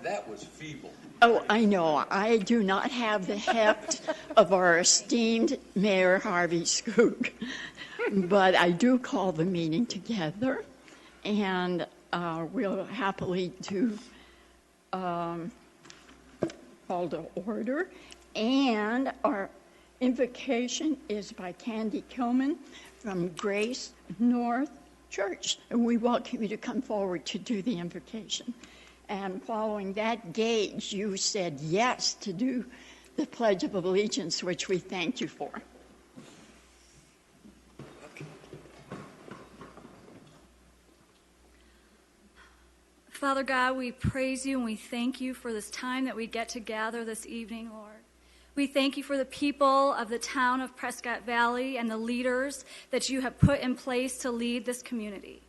That was feeble. Oh, I know. I do not have the heft of our esteemed Mayor Harvey Skook, but I do call the meeting together, and we'll happily do call to order. And our invocation is by Candy Kilman from Grace North Church, and we welcome you to come forward to do the invocation. And following that, Gage, you said yes to do the Pledge of Allegiance, which we thank you for. Father God, we praise you and we thank you for this time that we get to gather this evening, Lord. We thank you for the people of the town of Prescott Valley and the leaders that you have put in place to lead this community.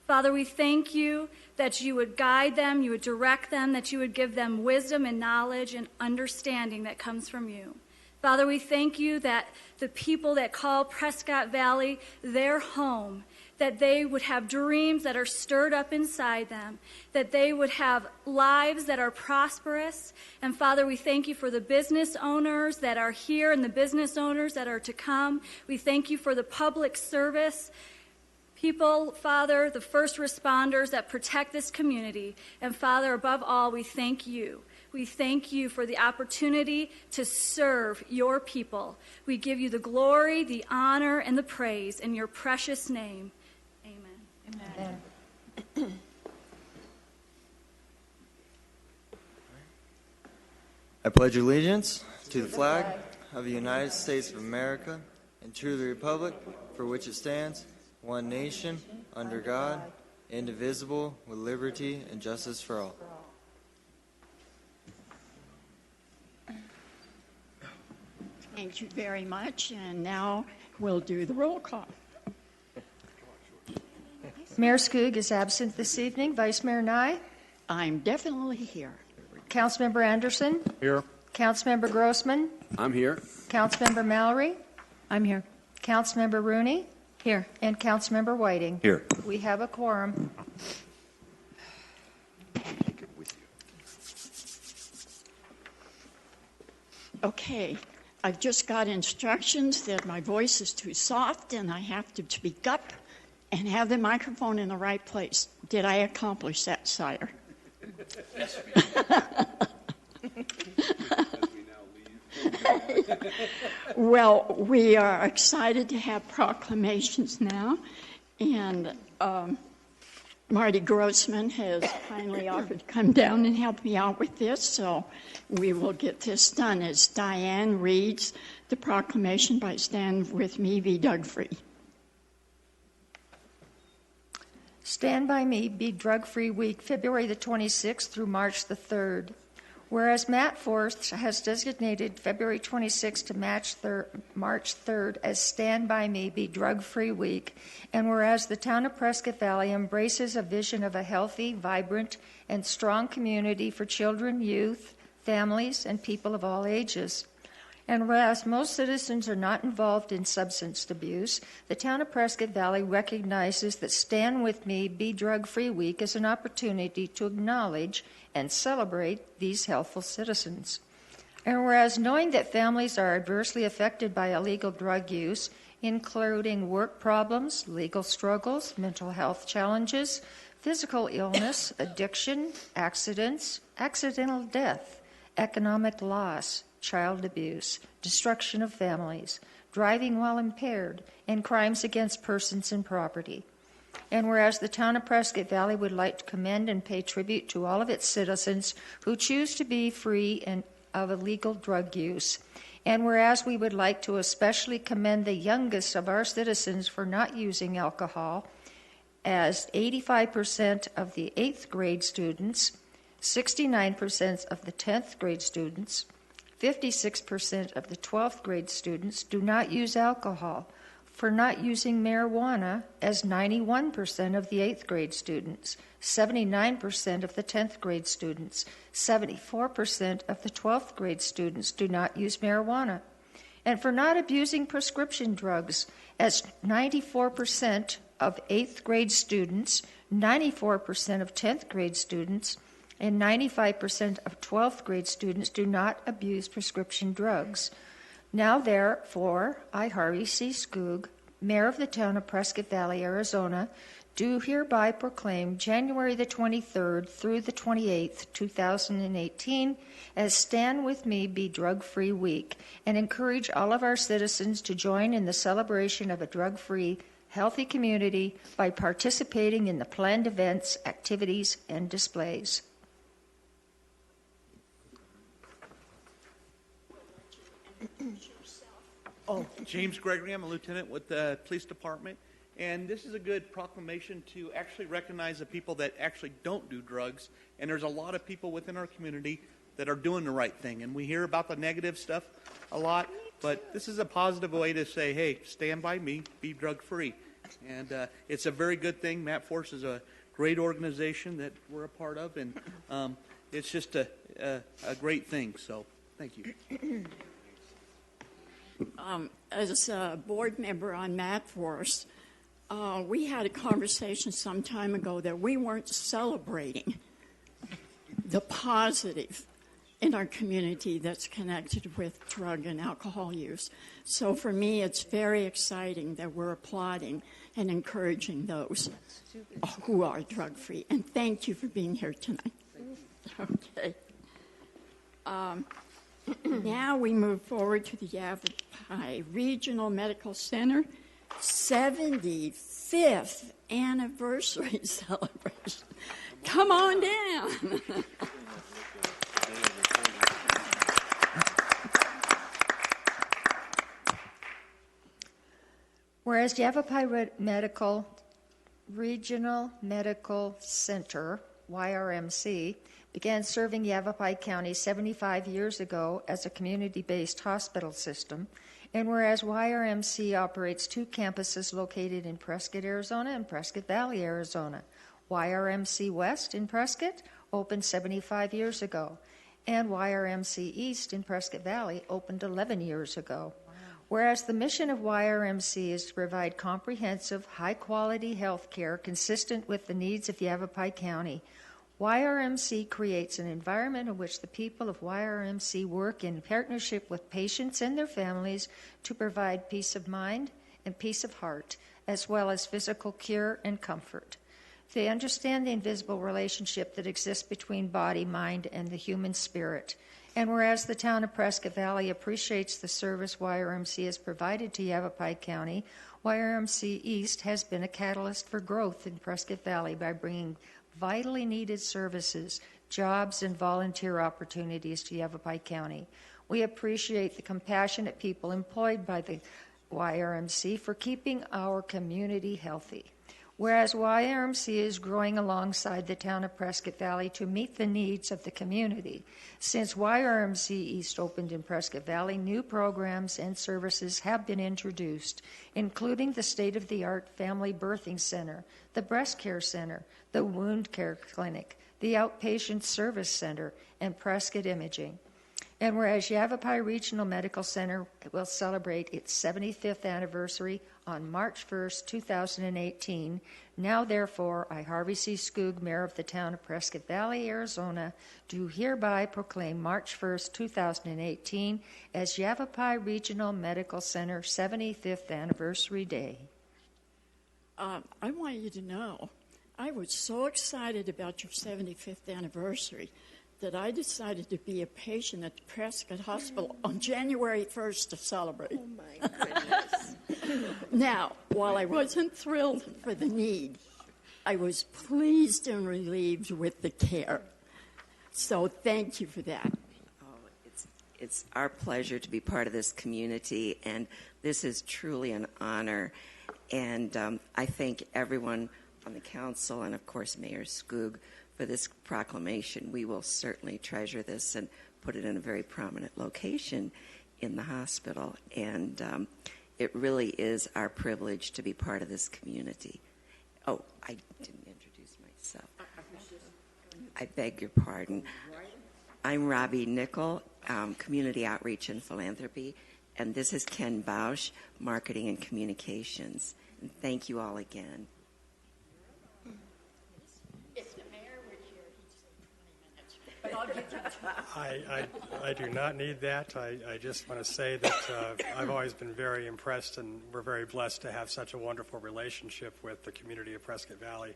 Father, we thank you that you would guide them, you would direct them, that you would give them wisdom and knowledge and understanding that comes from you. Father, we thank you that the people that call Prescott Valley their home, that they would have dreams that are stirred up inside them, that they would have lives that are prosperous. And Father, we thank you for the business owners that are here and the business owners that are to come. We thank you for the public service people, Father, the first responders that protect this community. And Father, above all, we thank you. We thank you for the opportunity to serve your people. We give you the glory, the honor, and the praise in your precious name. Amen. Amen. I pledge allegiance to the flag of the United States of America and to the republic for which it stands, one nation, under God, indivisible, with liberty and justice for all. Thank you very much. And now we'll do the roll call. Mayor Skoog is absent this evening. Vice Mayor Nye? I'm definitely here. Councilmember Anderson? Here. Councilmember Grossman? I'm here. Councilmember Mallory? I'm here. Councilmember Rooney? Here. And Councilmember Whiting? Here. We have a quorum. Okay. I've just got instructions that my voice is too soft and I have to speak up and have the microphone in the right place. Did I accomplish that, sire? Well, we are excited to have proclamations now, and Marty Grossman has kindly offered to come down and help me out with this, so we will get this done as Diane reads the proclamation by Stand With Me, Be Drug Free. Stand By Me, Be Drug Free Week, February the 26th through March the 3rd. Whereas Matt Forst has designated February 26th to March 3rd as Stand By Me, Be Drug Free Week, and whereas the town of Prescott Valley embraces a vision of a healthy, vibrant, and strong community for children, youth, families, and people of all ages. And whereas most citizens are not involved in substance abuse, the town of Prescott Valley recognizes that Stand With Me, Be Drug Free Week is an opportunity to acknowledge and celebrate these healthful citizens. And whereas knowing that families are adversely affected by illegal drug use, including work problems, legal struggles, mental health challenges, physical illness, addiction, accidents, accidental death, economic loss, child abuse, destruction of families, driving while impaired, and crimes against persons and property. And whereas the town of Prescott Valley would like to commend and pay tribute to all of its citizens who choose to be free of illegal drug use. And whereas we would like to especially commend the youngest of our citizens for not using alcohol, as 85% of the 8th grade students, 69% of the 10th grade students, 56% of the 12th grade students do not use alcohol, for not using marijuana, as 91% of the 8th grade students, 79% of the 10th grade students, 74% of the 12th grade students do not use marijuana, and for not abusing prescription drugs, as 94% of 8th grade students, 94% of 10th grade students, and 95% of 12th grade students do not abuse prescription drugs. Now, therefore, I, Harvey C. Skoog, Mayor of the town of Prescott Valley, Arizona, do hereby proclaim January the 23rd through the 28th, 2018, as Stand With Me, Be Drug Free Week, and encourage all of our citizens to join in the celebration of a drug-free, healthy community by participating in the planned events, activities, and displays. James Gregory, I'm a lieutenant with the police department, and this is a good proclamation to actually recognize the people that actually don't do drugs, and there's a lot of people within our community that are doing the right thing, and we hear about the negative stuff a lot, but this is a positive way to say, hey, stand by me, be drug free, and it's a very good thing. Matt Force is a great organization that we're a part of, and it's just a great thing, so thank you. As a board member on Matt Force, we had a conversation some time ago that we weren't celebrating the positive in our community that's connected with drug and alcohol use. So for me, it's very exciting that we're applauding and encouraging those who are drug-free. And thank you for being here tonight. Okay. Now we move forward to the Yavapai Regional Medical Center 75th anniversary celebration. Come on down. Whereas Yavapai Regional Medical Center, YRMC, began serving Yavapai County 75 years ago as a community-based hospital system, and whereas YRMC operates 2 campuses located in Prescott, Arizona and Prescott Valley, Arizona. YRMC West in Prescott opened 75 years ago, and YRMC East in Prescott Valley opened 11 years ago. Whereas the mission of YRMC is to provide comprehensive, high-quality health care consistent with the needs of Yavapai County, YRMC creates an environment in which the people of YRMC work in partnership with patients and their families to provide peace of mind and peace of heart, as well as physical cure and comfort. They understand the invisible relationship that exists between body, mind, and the human spirit. And whereas the town of Prescott Valley appreciates the service YRMC has provided to Yavapai County, YRMC East has been a catalyst for growth in Prescott Valley by bringing vitally needed services, jobs, and volunteer opportunities to Yavapai County. We appreciate the compassionate people employed by the YRMC for keeping our community healthy. Whereas YRMC is growing alongside the town of Prescott Valley to meet the needs of the community. Since YRMC East opened in Prescott Valley, new programs and services have been introduced, including the state-of-the-art Family Birthing Center, the Breast Care Center, the Wound Care Clinic, the Outpatient Service Center, and Prescott Imaging. And whereas Yavapai Regional Medical Center will celebrate its 75th anniversary on March 1st, 2018, now therefore I, Harvey C. Skoog, Mayor of the town of Prescott Valley, Arizona, do hereby proclaim March 1st, 2018 as Yavapai Regional Medical Center 75th Anniversary Day. I want you to know, I was so excited about your 75th anniversary that I decided to be a patient at the Prescott Hospital on January 1st to celebrate. Oh, my goodness. Now, while I wasn't thrilled for the need, I was pleased and relieved with the care. So thank you for that. Oh, it's our pleasure to be part of this community, and this is truly an honor. And I thank everyone on the council and, of course, Mayor Skoog for this proclamation. We will certainly treasure this and put it in a very prominent location in the hospital. And it really is our privilege to be part of this community. Oh, I didn't introduce myself. I beg your pardon. I'm Robbie Nickel, Community Outreach and Philanthropy, and this is Ken Bausch, Marketing and Communications. And thank you all again. I do not need that. I just want to say that I've always been very impressed, and we're very blessed to have such a wonderful relationship with the community of Prescott Valley,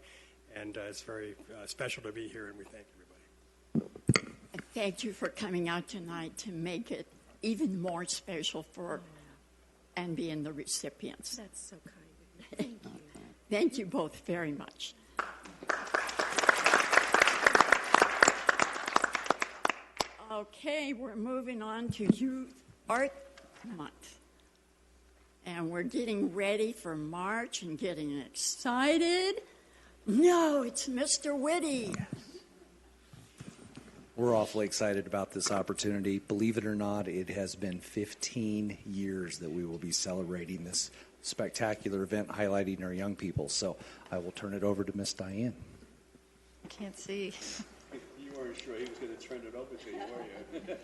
and it's very special to be here, and we thank everybody. Thank you for coming out tonight to make it even more special for and being the recipients. That's so kind of you. Thank you. Thank you both very much. Okay, we're moving on to Youth Art Month. And we're getting ready for March and getting excited. No, it's Mr. Whitty. We're awfully excited about this opportunity. Believe it or not, it has been 15 years that we will be celebrating this spectacular event highlighting our young people. So I will turn it over to Miss Diane. Can't see. You weren't sure he was going to turn it over to you, were you?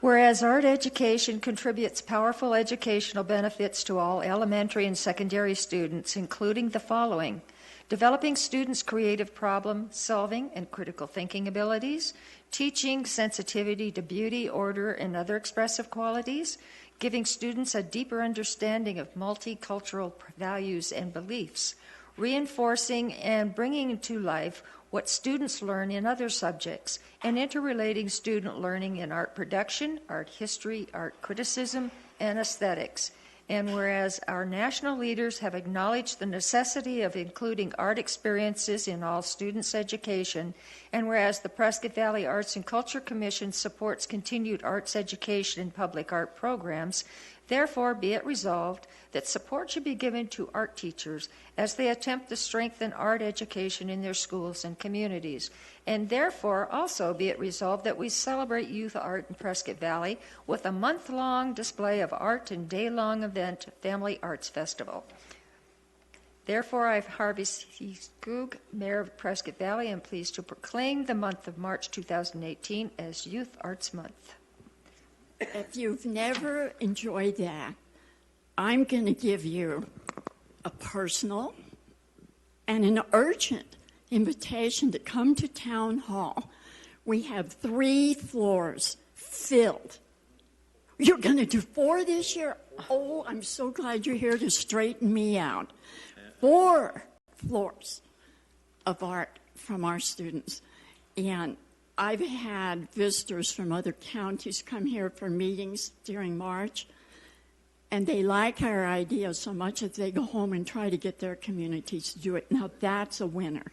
Whereas art education contributes powerful educational benefits to all elementary and secondary students, including the following: developing students' creative problem solving and critical thinking abilities, teaching sensitivity to beauty, order, and other expressive qualities, giving students a deeper understanding of multicultural values and beliefs, reinforcing and bringing to life what students learn in other subjects, and interrelating student learning in art production, art history, art criticism, and aesthetics. And whereas our national leaders have acknowledged the necessity of including art experiences in all students' education, and whereas the Prescott Valley Arts and Culture Commission supports continued arts education in public art programs, therefore be it resolved that support should be given to art teachers as they attempt to strengthen art education in their schools and communities. And therefore also be it resolved that we celebrate youth art in Prescott Valley with a month-long display of art and day-long event, Family Arts Festival. Therefore, I, Harvey C. Skoog, Mayor of Prescott Valley, am pleased to proclaim the month of March 2018 as Youth Arts Month. If you've never enjoyed that, I'm going to give you a personal and an urgent invitation to come to Town Hall. We have 3 floors filled. You're going to do 4 this year? Oh, I'm so glad you're here to straighten me out. 4 floors of art from our students. And I've had visitors from other counties come here for meetings during March, and they like our idea so much that they go home and try to get their communities to do it. Now, that's a winner.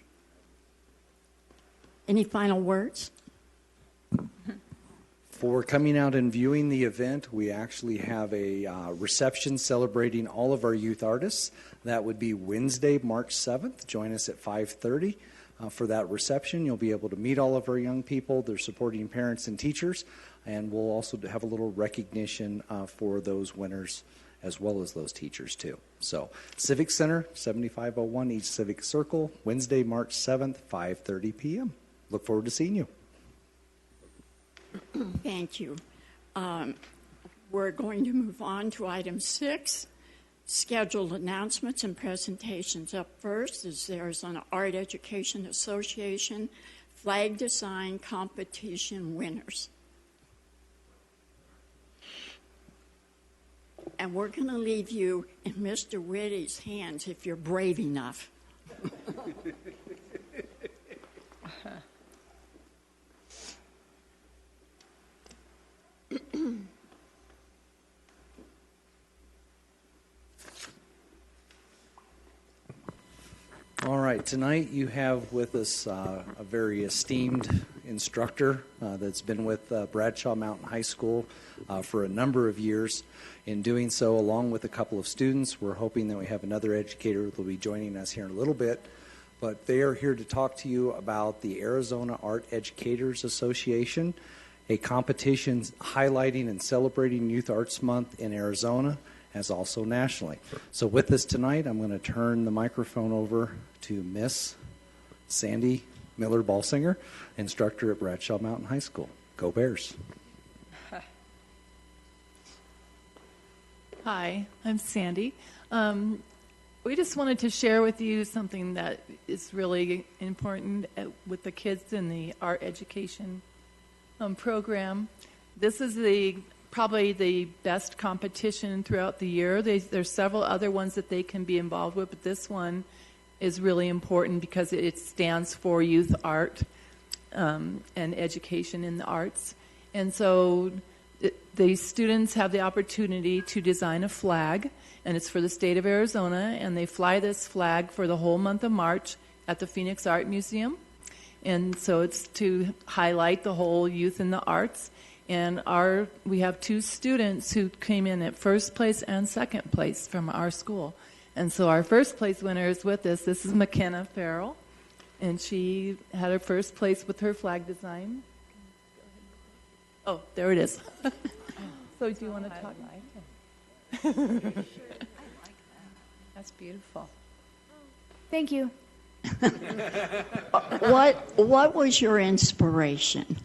Any final words? For coming out and viewing the event, we actually have a reception celebrating all of our youth artists. That would be Wednesday, March 7th. Join us at 5:30 for that reception. You'll be able to meet all of our young people, their supporting parents and teachers, and we'll also have a little recognition for those winners as well as those teachers too. So Civic Center, 7501 East Civic Circle, Wednesday, March 7th, 5:30 p.m. Look forward to seeing you. Thank you. We're going to move on to item 6, scheduled announcements and presentations. Up first is there's an Art Education Association flag design competition winners. And we're going to leave you in Mr. Whitty's hands if you're brave enough. All right, tonight you have with us a very esteemed instructor that's been with Bradshaw Mountain High School for a number of years. In doing so, along with a couple of students, we're hoping that we have another educator that will be joining us here in a little bit. But they are here to talk to you about the Arizona Art Educators Association, a competition highlighting and celebrating Youth Arts Month in Arizona, as also nationally. So with us tonight, I'm going to turn the microphone over to Miss Sandy Miller-Balsinger, instructor at Bradshaw Mountain High School. Go Bears. Hi, I'm Sandy. We just wanted to share with you something that is really important with the kids in the art education program. This is probably the best competition throughout the year. There's several other ones that they can be involved with, but this one is really important because it stands for youth art and education in the arts. And so the students have the opportunity to design a flag, and it's for the state of Arizona, and they fly this flag for the whole month of March at the Phoenix Art Museum. And so it's to highlight the whole youth in the arts. And we have 2 students who came in at first place and second place from our school. And so our first place winner is with us. This is McKenna Farrell, and she had her first place with her flag design. Oh, there it is. So do you want to talk? I like it. That's beautiful. Thank you. What was your inspiration?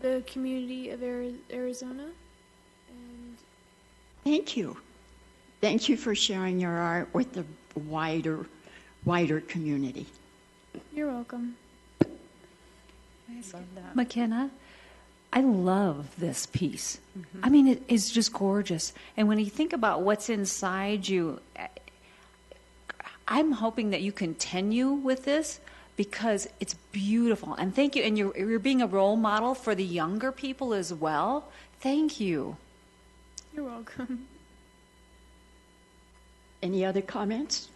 The community of Arizona. And Thank you. Thank you for sharing your art with the wider community. You're welcome. I love that. McKenna, I love this piece. Mm-hmm. I mean, it is just gorgeous. And when you think about what's inside you, I'm hoping that you continue with this because it's beautiful. And thank you. And you're being a role model for the younger people as well. Thank you. You're welcome. Any other comments?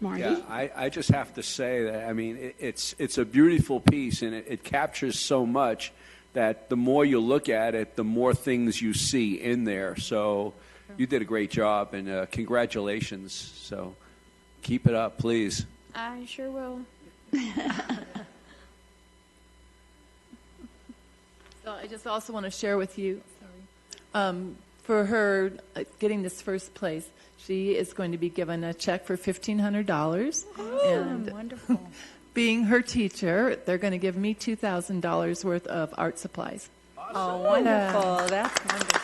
Marty? Yeah, I just have to say that, I mean, it's a beautiful piece, and it captures so much that the more you look at it, the more things you see in there. So you did a great job, and congratulations. So keep it up, please. I sure will. So I just also want to share with you, for her getting this first place, she is going to be given a check for $1,500. And wonderful. Being her teacher, they're going to give me $2,000 worth of art supplies. Awesome. Oh, wonderful. That's wonderful.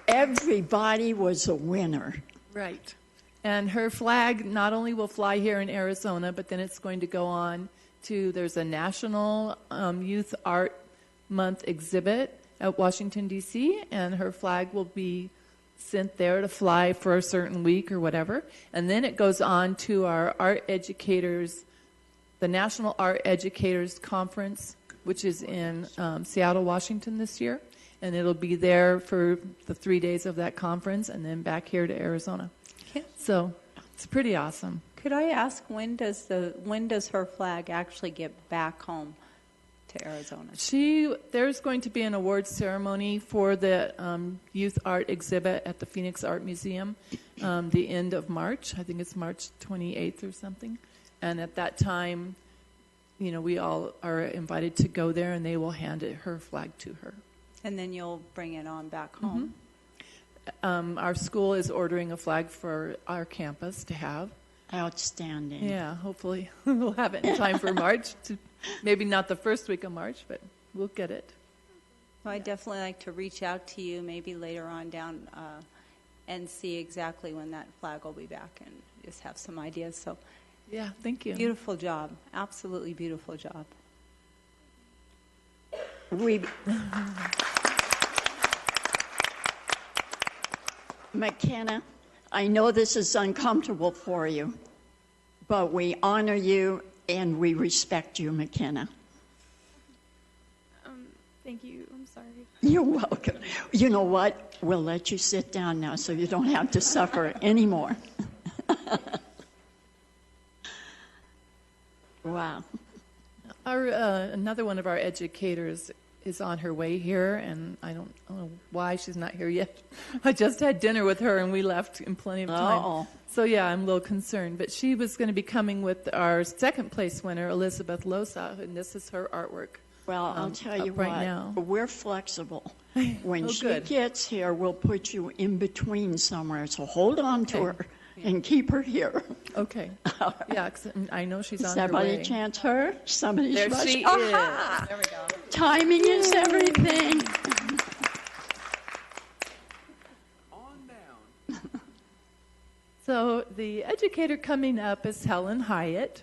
Everybody was a winner. Right. And her flag not only will fly here in Arizona, but then it's going to go on to, there's a National Youth Art Month exhibit at Washington, D.C., and her flag will be sent there to fly for a certain week or whatever. And then it goes on to our art educators, the National Art Educators Conference, which is in Seattle, Washington this year. And it'll be there for the 3 days of that conference and then back here to Arizona. So it's pretty awesome. Could I ask, when does her flag actually get back home to Arizona? There's going to be an awards ceremony for the youth art exhibit at the Phoenix Art Museum the end of March. I think it's March 28th or something. And at that time, we all are invited to go there, and they will hand her flag to her. And then you'll bring it on back home. Our school is ordering a flag for our campus to have. Outstanding. Yeah, hopefully we'll have it in time for March. Maybe not the first week of March, but we'll get it. Well, I'd definitely like to reach out to you maybe later on down and see exactly when that flag will be back and just have some ideas. So, yeah, thank you. Beautiful job. Absolutely beautiful job. McKenna, I know this is uncomfortable for you, but we honor you and we respect you, McKenna. Thank you. I'm sorry. You're welcome. You know what? We'll let you sit down now so you don't have to suffer anymore. Wow. Another one of our educators is on her way here, and I don't know why she's not here yet. I just had dinner with her, and we left in plenty of time. Uh-oh. So, yeah, I'm a little concerned. But she was going to be coming with our second place winner, Elizabeth Loza, and this is her artwork. Well, I'll tell you right what, now. We're flexible. When she good. gets here, we'll put you in between somewhere. So hold on to her and keep her here. Okay. Yeah, 'cause I know she's on her Somebody way. chant her. Somebody's There rushing. she Aha! is. There we go. Timing is everything. So the educator coming up is Helen Hyatt,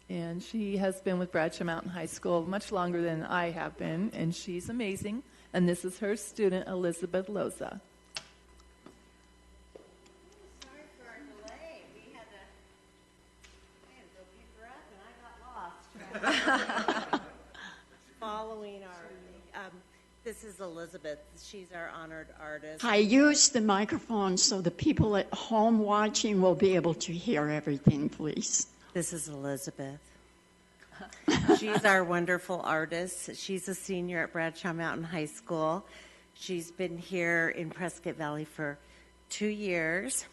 and she has been with Bradshaw Mountain High School much longer than I have been, and she's amazing. And this is her student, Elizabeth Loza. Sorry for our delay. We had to go pick her up, and I got lost. Following our, this is Elizabeth. She's our honored artist. I use the microphone so the people at home watching will be able to hear everything, please. This is Elizabeth. She's our wonderful artist. She's a senior at Bradshaw Mountain High School. She's been here in Prescott Valley for 2 years,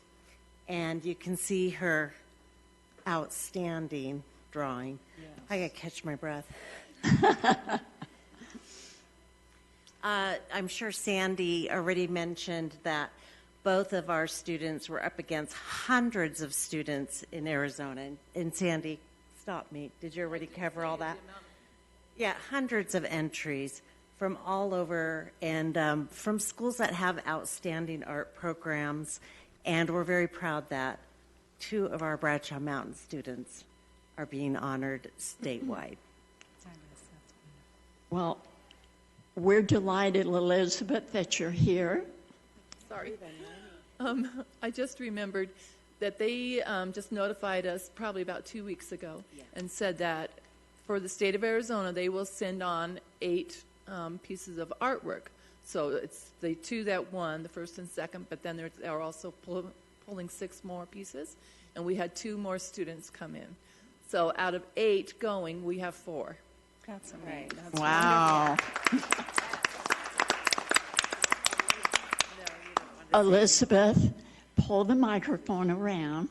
and you can see her outstanding drawing. Yes. I gotta catch my breath. I'm sure Sandy already mentioned that both of our students were up against hundreds of students in Arizona. And Sandy, stop me. Did you already cover all that? Yeah, hundreds of entries from all over and from schools that have outstanding art programs. And we're very proud that 2 of our Bradshaw Mountain students are being honored statewide. Well, we're delighted, Elizabeth, that you're here. Sorry. I just remembered that they just notified us probably about 2 weeks ago and said that for the state of Arizona, they will send on 8 pieces of artwork. So it's the 2 that won, the first and second, but then they're also pulling 6 more pieces, and we had 2 more students come in. So out of 8 going, we have 4. That's amazing. That's Wow. Elizabeth, pull the microphone around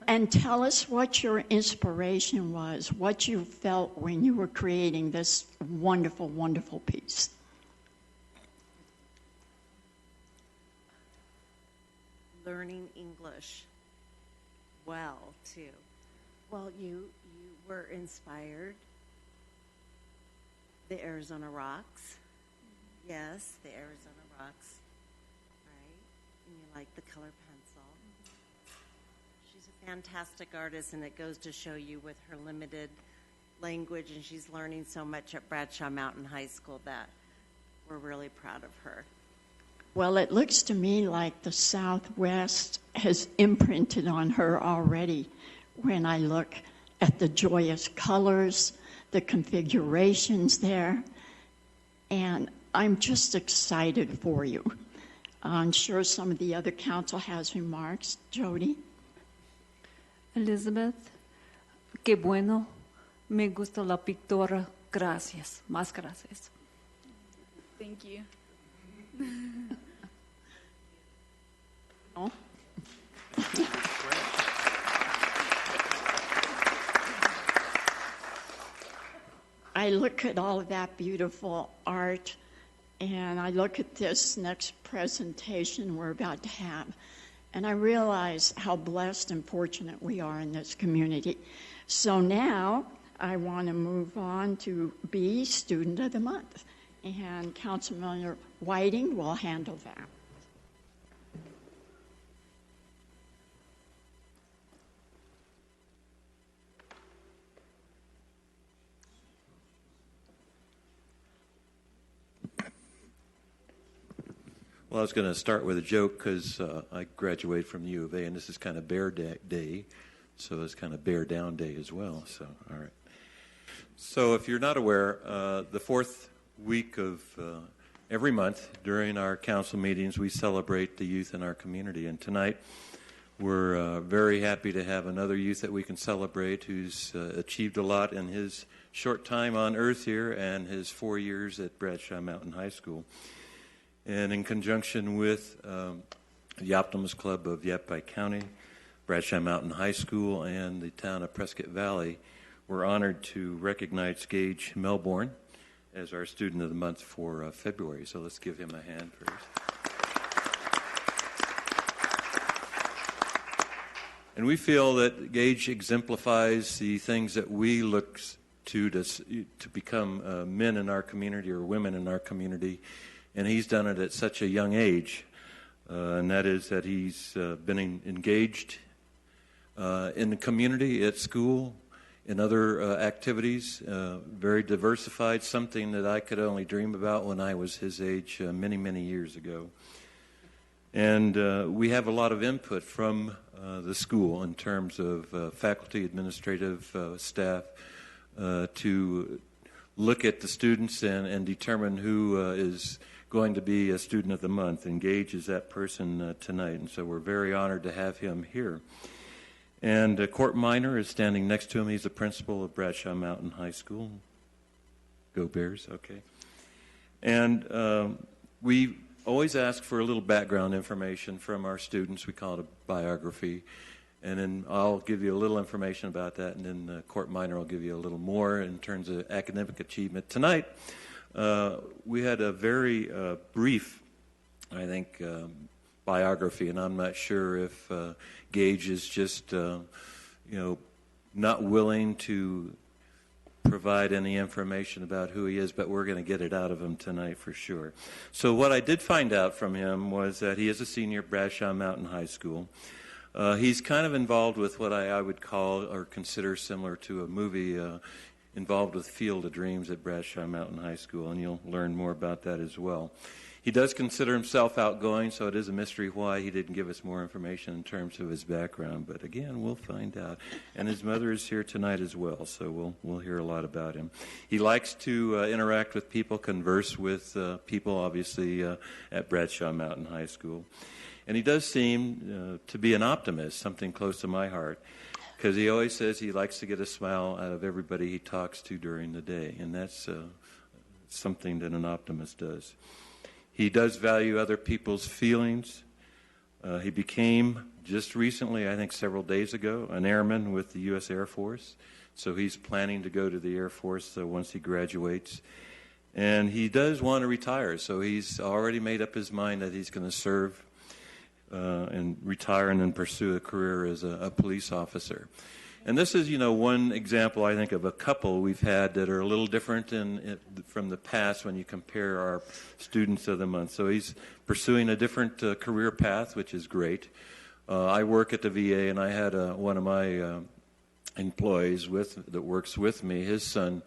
and tell us what your inspiration was, what you felt when you were creating this wonderful, wonderful piece. Learning English well, too. Well, you were inspired. The Arizona Rocks. Yes, the Arizona Rocks. Right? And you like the color pencil. She's a fantastic artist, and it goes to show you with her limited language, and she's learning so much at Bradshaw Mountain High School that we're really proud of her. Well, it looks to me like the Southwest has imprinted on her already when I look at the joyous colors, the configurations there, and I'm just excited for you. I'm sure some of the other council has remarks. Jody? Elizabeth, qué bueno. Me gusta la pintura. Gracias. Más gracias. Thank you. Oh. I look at all of that beautiful art, and I look at this next presentation we're about to have, and I realize how blessed and fortunate we are in this community. So now I want to move on to be Student of the Month, and Councilmember Whiting will handle that. Well, I was going to start with a joke because I graduated from the U of A, and this is kind of Bear Day, so it's kind of Bear Down Day as well. So, all right. So, if you're not aware, the fourth week of every month during our council meetings, we celebrate the youth in our community. And tonight, we're very happy to have another youth that we can celebrate who's achieved a lot in his short time on earth here and his 4 years at Bradshaw Mountain High School. And in conjunction with the Optimist Club of Yavapai County, Bradshaw Mountain High School, and the town of Prescott Valley, we're honored to recognize Gage Melbourne as our Student of the Month for February. So let's give him a hand first. And we feel that Gage exemplifies the things that we look to become men in our community or women in our community. And he's done it at such a young age, and that is that he's been engaged in the community, at school, in other activities, very diversified, something that I could only dream about when I was his age many, many years ago. And we have a lot of input from the school in terms of faculty, administrative staff, to look at the students and determine who is going to be a Student of the Month. And Gage is that person tonight, and so we're very honored to have him here. And Court Minor is standing next to him. He's the principal of Bradshaw Mountain High School. Go Bears, okay. And we always ask for a little background information from our students. We call it a biography. And then I'll give you a little information about that, and then Court Minor will give you a little more in terms of academic achievement. Tonight, we had a very brief, I think, biography, and I'm not sure if Gage is just, not willing to provide any information about who he is, but we're going to get it out of him tonight for sure. So what I did find out from him was that he is a senior at Bradshaw Mountain High School. He's kind of involved with what I would call or consider similar to a movie involved with Field of Dreams at Bradshaw Mountain High School, and you'll learn more about that as well. He does consider himself outgoing, so it is a mystery why he didn't give us more information in terms of his background. But again, we'll find out. And his mother is here tonight as well, so we'll hear a lot about him. He likes to interact with people, converse with people, obviously, at Bradshaw Mountain High School. And he does seem to be an optimist, something close to my heart, because he always says he likes to get a smile out of everybody he talks to during the day, and that's something that an optimist does. He does value other people's feelings. He became, just recently, I think several days ago, an airman with the U.S. Air Force, so he's planning to go to the Air Force once he graduates. And he does want to retire, so he's already made up his mind that he's going to serve and retire and then pursue a career as a police officer. And this is, one example, I think, of a couple we've had that are a little different from the past when you compare our Students of the Month. So he's pursuing a different career path, which is great. I work at the VA, and I had one of my employees that works with me. His son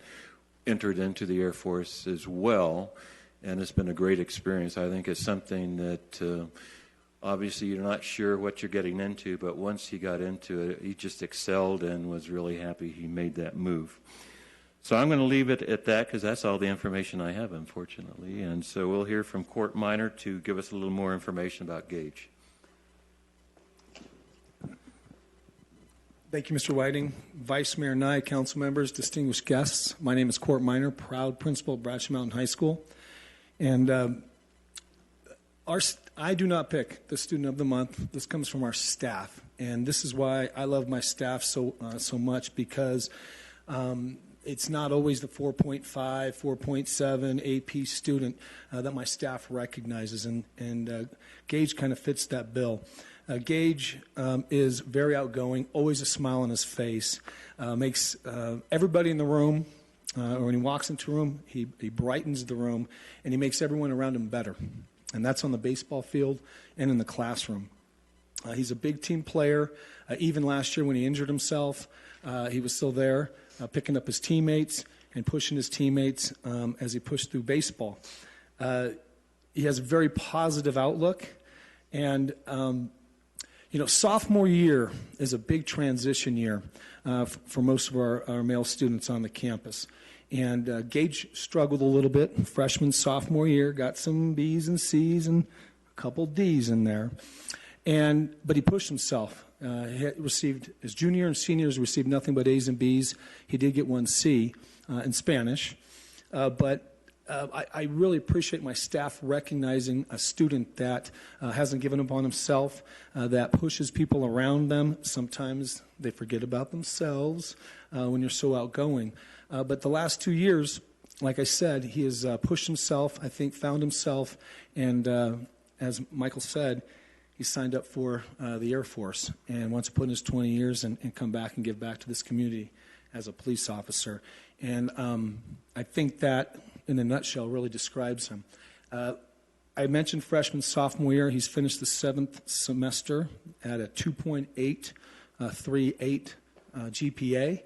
entered into the Air Force as well. and it's been a great experience. I think it's something that obviously you're not sure what you're getting into, but once he got into it, he just excelled and was really happy he made that move. So I'm going to leave it at that because that's all the information I have, unfortunately. And so we'll hear from Court Minor to give us a little more information about Gage. Thank you, Mr. Whiting. Vice Mayor Nye, council members, distinguished guests. My name is Court Minor, proud principal of Bratcher Mountain High School. And I do not pick the student of the month. This comes from our staff. And this is why I love my staff so much, because it's not always the 4.5, 4.7 AP student that my staff recognizes. And Gage kind of fits that bill. Gage is very outgoing, always a smile on his face, makes everybody in the room, or when he walks into a room, he brightens the room, and he makes everyone around him better. And that's on the baseball field and in the classroom. He's a big team player. Even last year when he injured himself, he was still there, picking up his teammates and pushing his teammates as he pushed through baseball. He has a very positive outlook. And sophomore year is a big transition year for most of our male students on the campus. And Gage struggled a little bit freshman, sophomore year, got some B's and C's and a couple D's in there. But he pushed himself. He received, his junior and seniors received nothing but A's and B's. He did get one C in Spanish. But I really appreciate my staff recognizing a student that hasn't given up on himself, that pushes people around them. Sometimes they forget about themselves when you're so outgoing. But the last 2 years, like I said, he has pushed himself, I think found himself, and as Michael said, he signed up for the Air Force and wants to put in his 20 years and come back and give back to this community as a police officer. And I think that, in a nutshell, really describes him. I mentioned freshman, sophomore year. He's finished the 7th semester at a 2.838 GPA,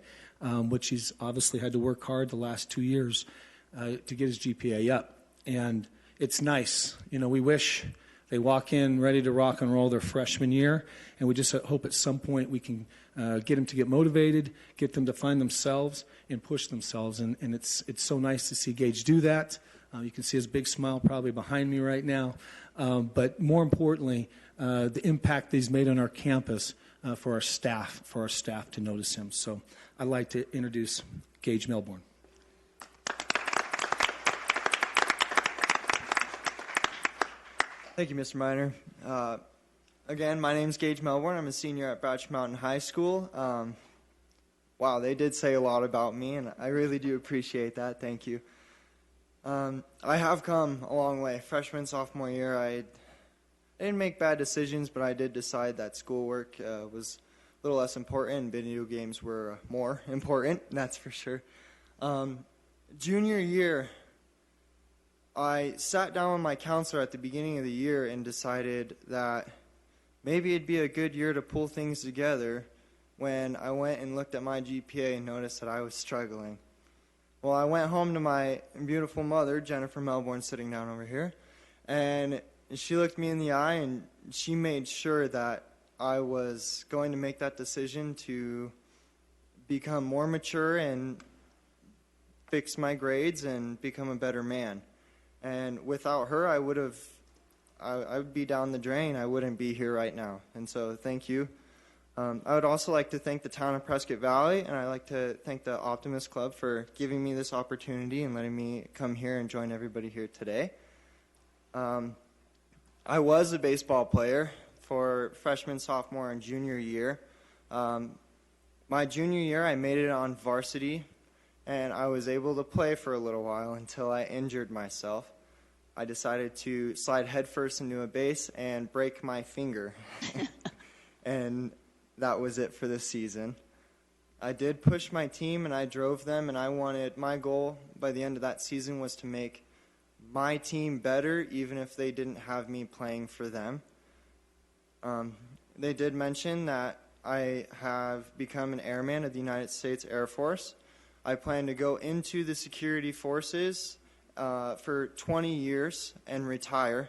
which he's obviously had to work hard the last 2 years to get his GPA up. And it's nice. We wish they walk in ready to rock and roll their freshman year, and we just hope at some point we can get them to get motivated, get them to find themselves, and push themselves. And it's so nice to see Gage do that. You can see his big smile probably behind me right now. But more importantly, the impact that he's made on our campus for our staff to notice him. So I'd like to introduce Gage Melbourne. Thank you, Mr. Minor. Again, my name's Gage Melbourne. I'm a senior at Bratcher Mountain High School. Wow, they did say a lot about me, and I really do appreciate that. Thank you. I have come a long way. Freshman, sophomore year, I didn't make bad decisions, but I did decide that schoolwork was a little less important, and video games were more important, that's for sure. Junior year, I sat down with my counselor at the beginning of the year and decided that maybe it'd be a good year to pull things together when I went and looked at my GPA and noticed that I was struggling. Well, I went home to my beautiful mother, Jennifer Melbourne, sitting down over here, and she looked me in the eye and she made sure that I was going to make that decision to become more mature and fix my grades and become a better man. And without her, I would be down the drain. I wouldn't be here right now. And so thank you. I would also like to thank the town of Prescott Valley, and I'd like to thank the Optimist Club for giving me this opportunity and letting me come here and join everybody here today. I was a baseball player for freshman, sophomore, and junior year. My junior year, I made it on varsity, and I was able to play for a little while until I injured myself. I decided to slide headfirst into a base and break my finger. And that was it for this season. I did push my team, and I drove them, and my goal by the end of that season was to make my team better, even if they didn't have me playing for them. They did mention that I have become an airman of the United States Air Force. I plan to go into the security forces for 20 years and retire.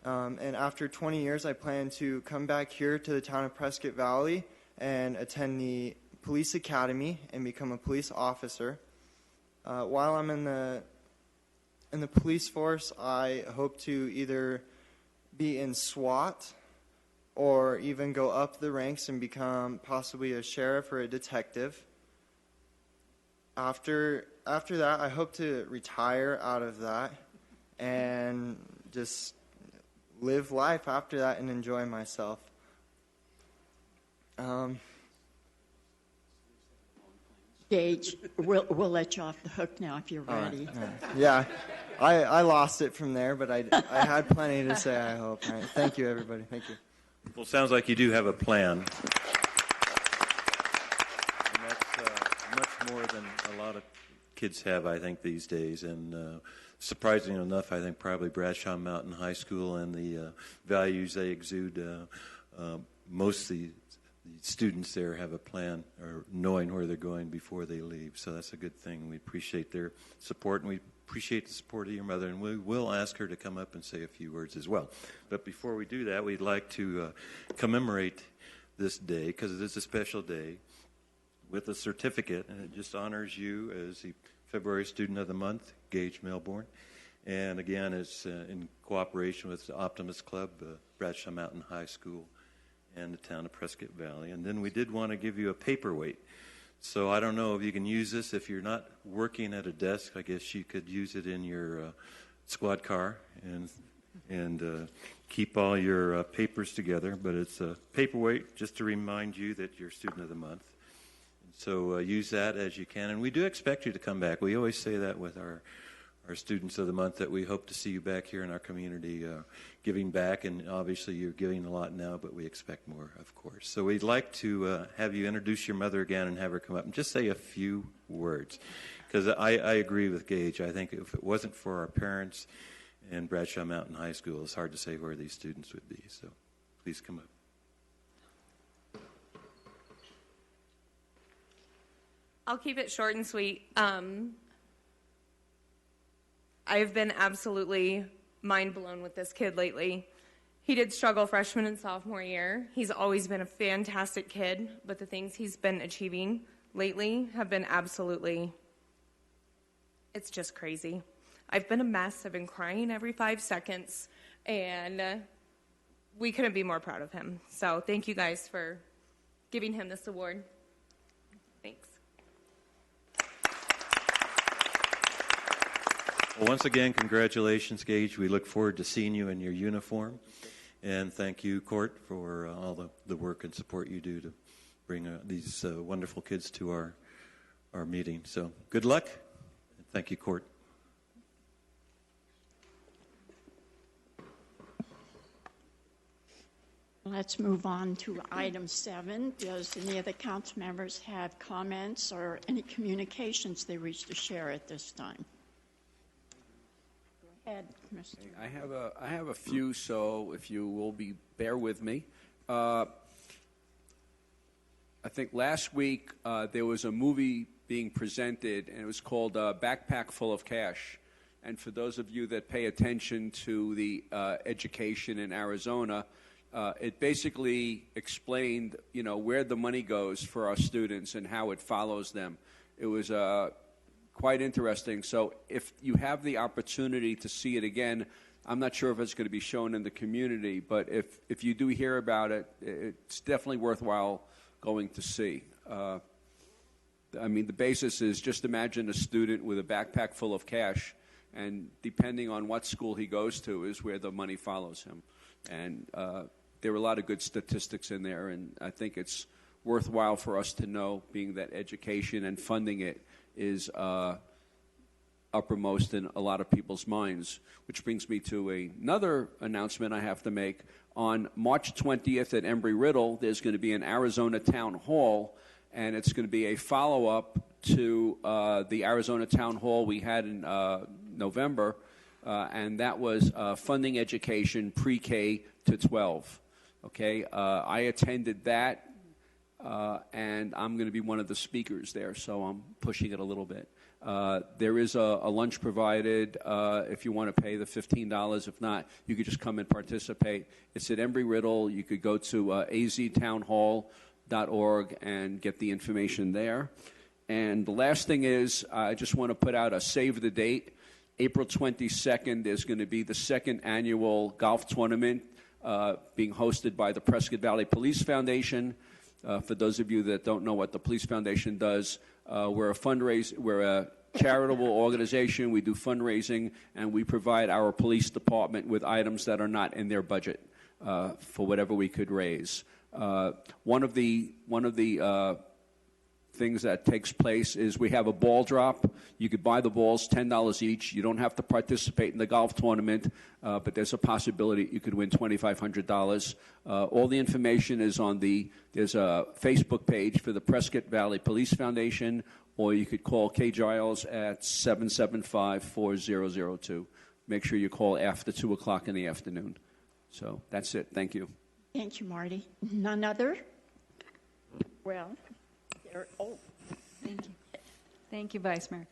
And after 20 years, I plan to come back here to the town of Prescott Valley and attend the police academy and become a police officer. While I'm in the police force, I hope to either be in SWAT or even go up the ranks and become possibly a sheriff or a detective. After that, I hope to retire out of that and just live life after that and enjoy myself. Gage, we'll let you off the hook now if you're ready. All right. Yeah, I lost it from there, but I had plenty to say, I hope. All right. Thank you, everybody. Thank you. Well, it sounds like you do have a plan. And that's much more than a lot of kids have, I think, these days. And surprisingly enough, I think probably Bradshaw Mountain High School and the values they exude, most of the students there have a plan or knowing where they're going before they leave. So that's a good thing. We appreciate their support, and we appreciate the support of your mother, and we will ask her to come up and say a few words as well. But before we do that, we'd like to commemorate this day, because it is a special day, with a certificate, and it just honors you as the February Student of the Month, Gage Melbourne. And again, it's in cooperation with the Optimist Club, Bradshaw Mountain High School, and the town of Prescott Valley. And then we did want to give you a paperweight. So I don't know if you can use this. If you're not working at a desk, I guess you could use it in your squad car and keep all your papers together. But it's a paperweight just to remind you that you're Student of the Month. And so use that as you can. And we do expect you to come back. We always say that with our Students of the Month, that we hope to see you back here in our community giving back. And obviously you're giving a lot now, but we expect more, of course. So we'd like to have you introduce your mother again and have her come up and just say a few words. Because I agree with Gage. I think if it wasn't for our parents and Bradshaw Mountain High School, it's hard to say where these students would be. So please come up. I'll keep it short and sweet. I've been absolutely mind blown with this kid lately. He did struggle freshman and sophomore year. He's always been a fantastic kid, but the things he's been achieving lately have been absolutely, it's just crazy. I've been a mess. I've been crying every 5 seconds, and we couldn't be more proud of him. So thank you guys for giving him this award. Thanks. Well, once again, congratulations, Gage. We look forward to seeing you in your uniform. And thank you, Court, for all the work and support you do to bring these wonderful kids to our meeting. So good luck. Thank you, Court. Let's move on to item 7. Does any of the council members have comments or any communications they wish to share at this time? Mr. I have a few, so if you will bear with me. I think last week there was a movie being presented, and it was called Backpack Full of Cash. And for those of you that pay attention to the education in Arizona, it basically explained, where the money goes for our students and how it follows them. It was quite interesting. So if you have the opportunity to see it again, I'm not sure if it's going to be shown in the community, but if you do hear about it, it's definitely worthwhile going to see. The basis is just imagine a student with a backpack full of cash, and depending on what school he goes to is where the money follows him. And there are a lot of good statistics in there, and I think it's worthwhile for us to know, being that education and funding it is uppermost in a lot of people's minds, which brings me to another announcement I have to make. On March 20th at Embry-Riddle, there's going to be an Arizona Town Hall, and it's going to be a follow-up to the Arizona Town Hall we had in November, and that was funding education pre-K to 12. Okay, I attended that. and I'm going to be one of the speakers there, so I'm pushing it a little bit. There is a lunch provided if you want to pay the $15. If not, you could just come and participate. It's at Embry-Riddle. You could go to aztownhall.org and get the information there. And the last thing is, I just want to put out a save the date. April 22nd, there's going to be the second annual golf tournament being hosted by the Prescott Valley Police Foundation. For those of you that don't know what the Police Foundation does, we're a charitable organization. We do fundraising, and we provide our police department with items that are not in their budget for whatever we could raise. One of the things that takes place is we have a ball drop. You could buy the balls, $10 each. You don't have to participate in the golf tournament, but there's a possibility you could win $2,500. All the information is there's a Facebook page for the Prescott Valley Police Foundation, or you could call Kay Giles at 775-4002. Make sure you call after 2 o'clock in the afternoon. So that's it. Thank you. Thank you, Marty. None other? Well, Thank you. Thank you, Vice Mayor.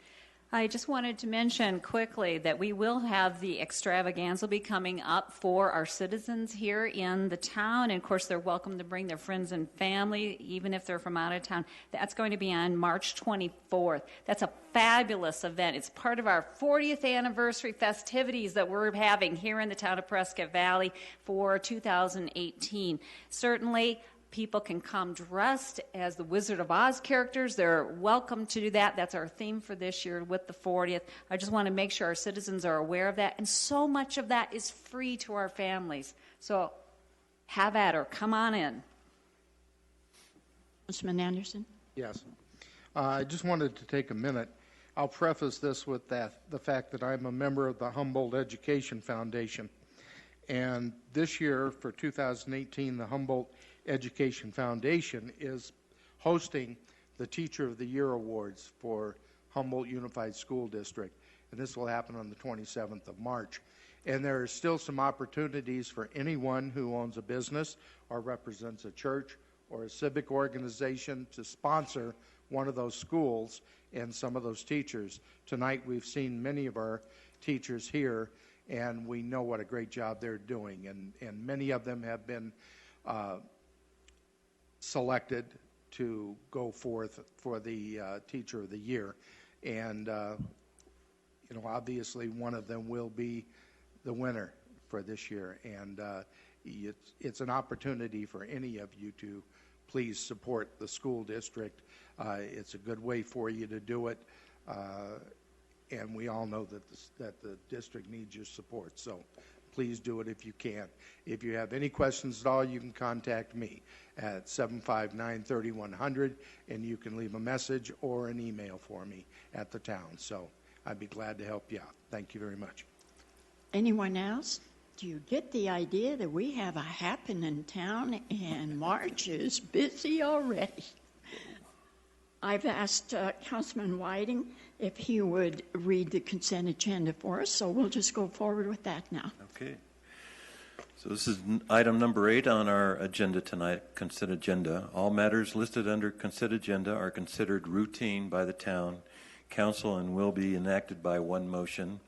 I just wanted to mention quickly that we will have the extravaganza be coming up for our citizens here in the town. And, of course, they're welcome to bring their friends and family, even if they're from out of town. That's going to be on March 24th. That's a fabulous event. It's part of our 40th anniversary festivities that we're having here in the town of Prescott Valley for 2018. Certainly, people can come dressed as the Wizard of Oz characters. They're welcome to do that. That's our theme for this year with the 40th. I just want to make sure our citizens are aware of that. And so much of that is free to our families. So have at her. Come on in. Councilman Anderson? Yes. I just wanted to take a minute. I'll preface this with the fact that I'm a member of the Humboldt Education Foundation. And this year, for 2018, the Humboldt Education Foundation is hosting the Teacher of the Year Awards for Humboldt Unified School District, and this will happen on the 27th of March. And there are still some opportunities for anyone who owns a business or represents a church or a civic organization to sponsor one of those schools and some of those teachers. Tonight we've seen many of our teachers here, and we know what a great job they're doing, and many of them have been selected to go forth for the Teacher of the Year. And, obviously one of them will be the winner for this year. And it's an opportunity for any of you to please support the school district. It's a good way for you to do it. And we all know that the district needs your support. So please do it if you can. If you have any questions at all, you can contact me at 759-3100, and you can leave a message or an email for me at the town. So I'd be glad to help you out. Thank you very much. Anyone else? Do you get the idea that we have a happening town and March is busy already? I've asked Councilman Whiting if he would read the consent agenda for us, so we'll just go forward with that now. Okay. So this is item number 8 on our agenda tonight, consent agenda. All matters listed under consent agenda are considered routine by the town council and will be enacted by one motion.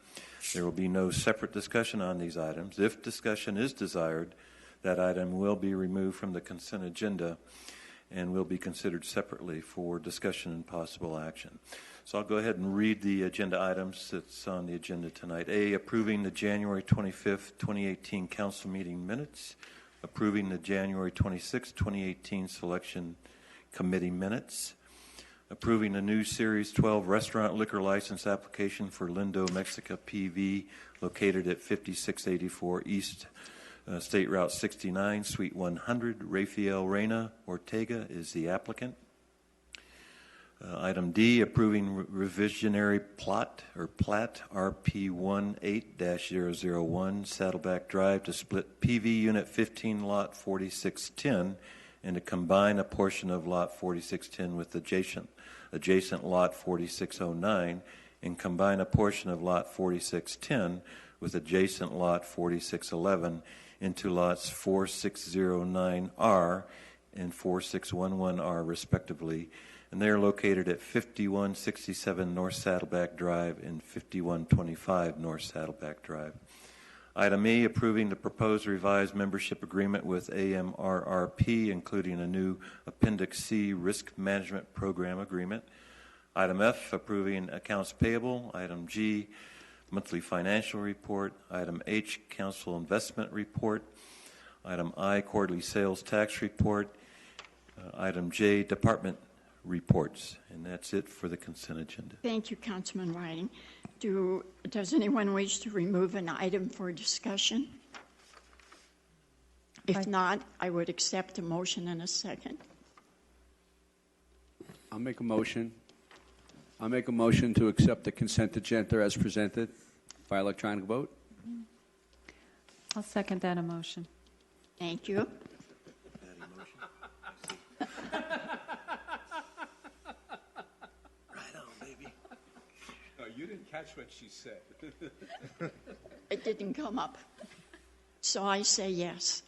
There will be no separate discussion on these items. If discussion is desired, that item will be removed from the consent agenda and will be considered separately for discussion and possible action. So I'll go ahead and read the agenda items that's on the agenda tonight. A, approving the January 25th, 2018 council meeting minutes. Approving the January 26th, 2018 selection committee minutes. Approving the new Series 12 restaurant liquor license application for Lindo Mexica PV located at 5684 East State Route 69, Suite 100. Rafael Reyna Ortega is the applicant. Item D, approving revisionary plat RP18-001 Saddleback Drive to split PV Unit 15 Lot 4610 and to combine a portion of Lot 4610 with adjacent Lot 4609 and combine a portion of Lot 4610 with adjacent Lot 4611 into lots 4609R and 4611R, respectively, and they are located at 5167 North Saddleback Drive and 5125 North Saddleback Drive. Item E, approving the proposed revised membership agreement with AMRRP, including a new Appendix C Risk Management Program agreement. Item F, approving accounts payable. Item G, monthly financial report. Item H, council investment report. Item I, quarterly sales tax report. Item J, department reports. And that's it for the consent agenda. Thank you, Councilman Whiting. Does anyone wish to remove an item for discussion? If not, I would accept a motion in a second. I'll make a motion. I'll make a motion to accept the consent agenda as presented by electronic vote. I'll second that emotion. Thank you. You didn't catch what she said. It didn't come up. So I say yes.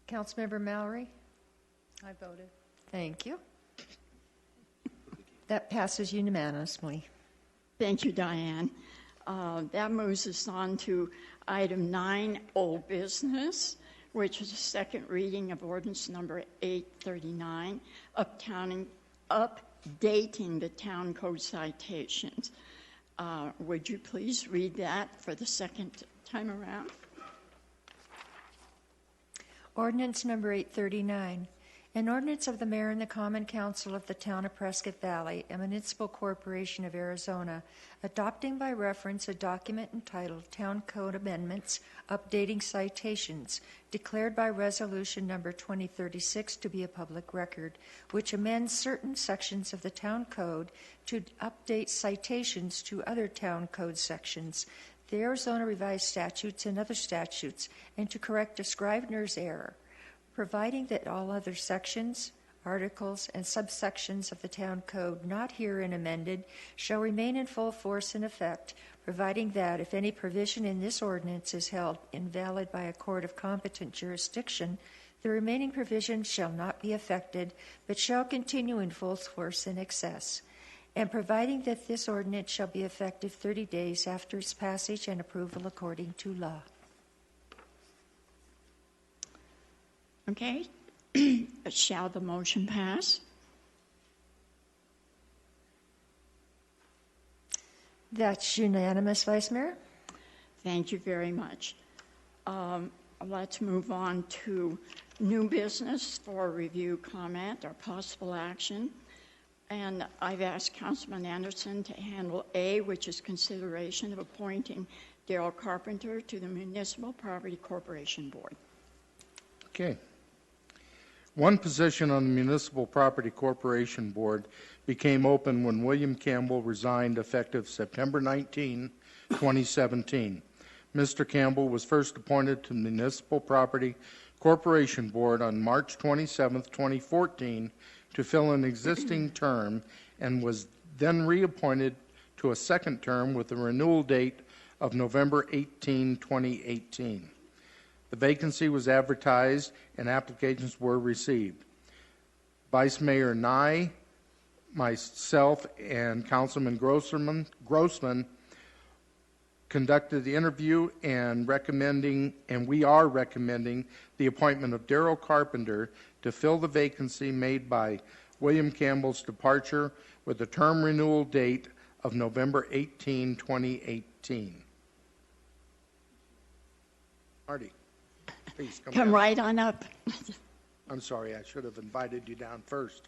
Councilmember Mallory? I voted. Thank you. That passes unanimously. Thank you, Diane. That moves us on to item 9, old business, which is a second reading of ordinance number 839, updating the town code citations. Would you please read that for the second time around? Ordinance number 839. An ordinance of the mayor and the common council of the town of Prescott Valley, a municipal corporation of Arizona, adopting by reference a document entitled Town Code Amendments, Updating Citations, declared by resolution number 2036 to be a public record, which amends certain sections of the town code to update citations to other town code sections, the Arizona revised statutes and other statutes, and to correct a Scrivener's error, providing that all other sections, articles, and subsections of the town code not herein amended shall remain in full force and effect, providing that if any provision in this ordinance is held invalid by a court of competent jurisdiction, the remaining provisions shall not be affected, but shall continue in full force and excess, and providing that this ordinance shall be effective 30 days after its passage and approval according to law. Okay. Shall the motion pass? That's unanimous, Vice Mayor. Thank you very much. Let's move on to new business for review, comment, or possible action. And I've asked Councilman Anderson to handle A, which is consideration of appointing Darrell Carpenter to the Municipal Property Corporation Board. Okay. One position on the Municipal Property Corporation Board became open when William Campbell resigned effective September 19, 2017. Mr. Campbell was first appointed to the Municipal Property Corporation Board on March 27, 2014 to fill an existing term and was then reappointed to a second term with a renewal date of November 18, 2018. The vacancy was advertised and applications were received. Vice Mayor Nye, myself, and Councilman Grossman conducted the interview and we are recommending the appointment of Darrell Carpenter to fill the vacancy made by William Campbell's departure with a term renewal date of November 18, 2018. Marty. Please Come down. right on up. I'm sorry, I should have invited you down first.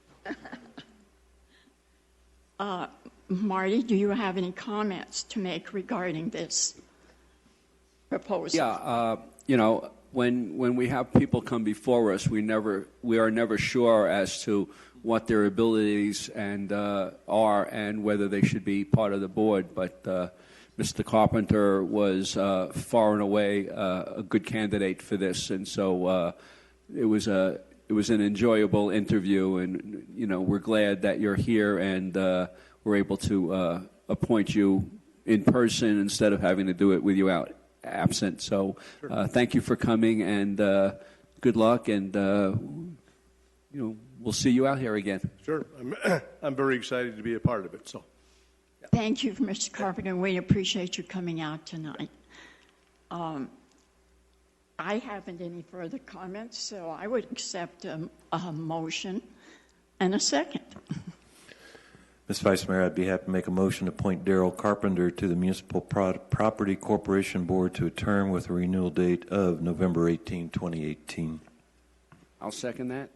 Marty, do you have any comments to make regarding this proposal? Yeah, when we have people come before us, we are never sure as to what their abilities are and whether they should be part of the board. But Mr. Carpenter was far and away a good candidate for this, and so it was an enjoyable interview, and we're glad that you're here and we're able to appoint you in person instead of having to do it with you out absent. So thank you for coming, and good luck, and we'll see you out here again. Sure. I'm very excited to be a part of it. So. Thank you, Mr. Carpenter. We appreciate you coming out tonight. I haven't any further comments, so I would accept a motion and a second. Ms. Vice Mayor, I'd be happy to make a motion to appoint Darrell Carpenter to the Municipal Property Corporation Board to a term with a renewal date of November 18, 2018. I'll second that.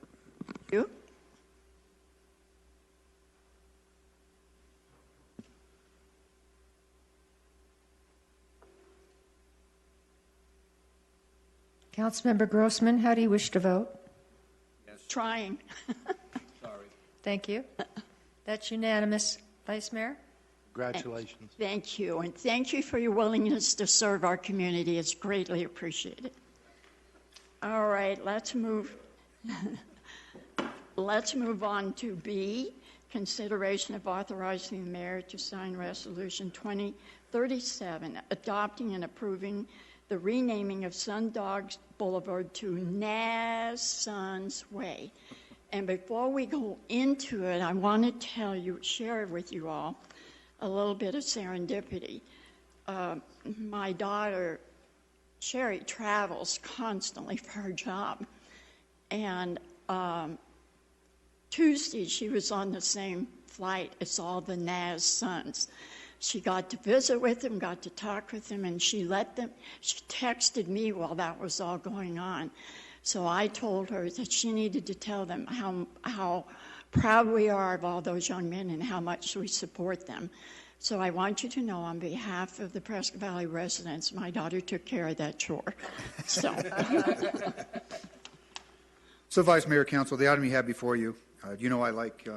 Thank you. Councilmember Grossman, how do you wish to vote? Yes. Trying. Sorry. Thank you. That's unanimous. Vice Mayor? Congratulations. Thank you, and thank you for your willingness to serve our community. It's greatly appreciated. All right, let's move on to B, consideration of authorizing the mayor to sign Resolution 2037, adopting and approving the renaming of Sundogs Boulevard to Naz Sons Way. And before we go into it, I want to share with you all a little bit of serendipity. My daughter, Sherry, travels constantly for her job. And Tuesday, she was on the same flight as all the Naz sons. She got to visit with them, got to talk with them, and she texted me while that was all going on. So I told her that she needed to tell them how proud we are of all those young men and how much we support them. So I want you to know, on behalf of the Prescott Valley residents, my daughter took care of that chore. So, Vice Mayor, Council, the item you have before you, I like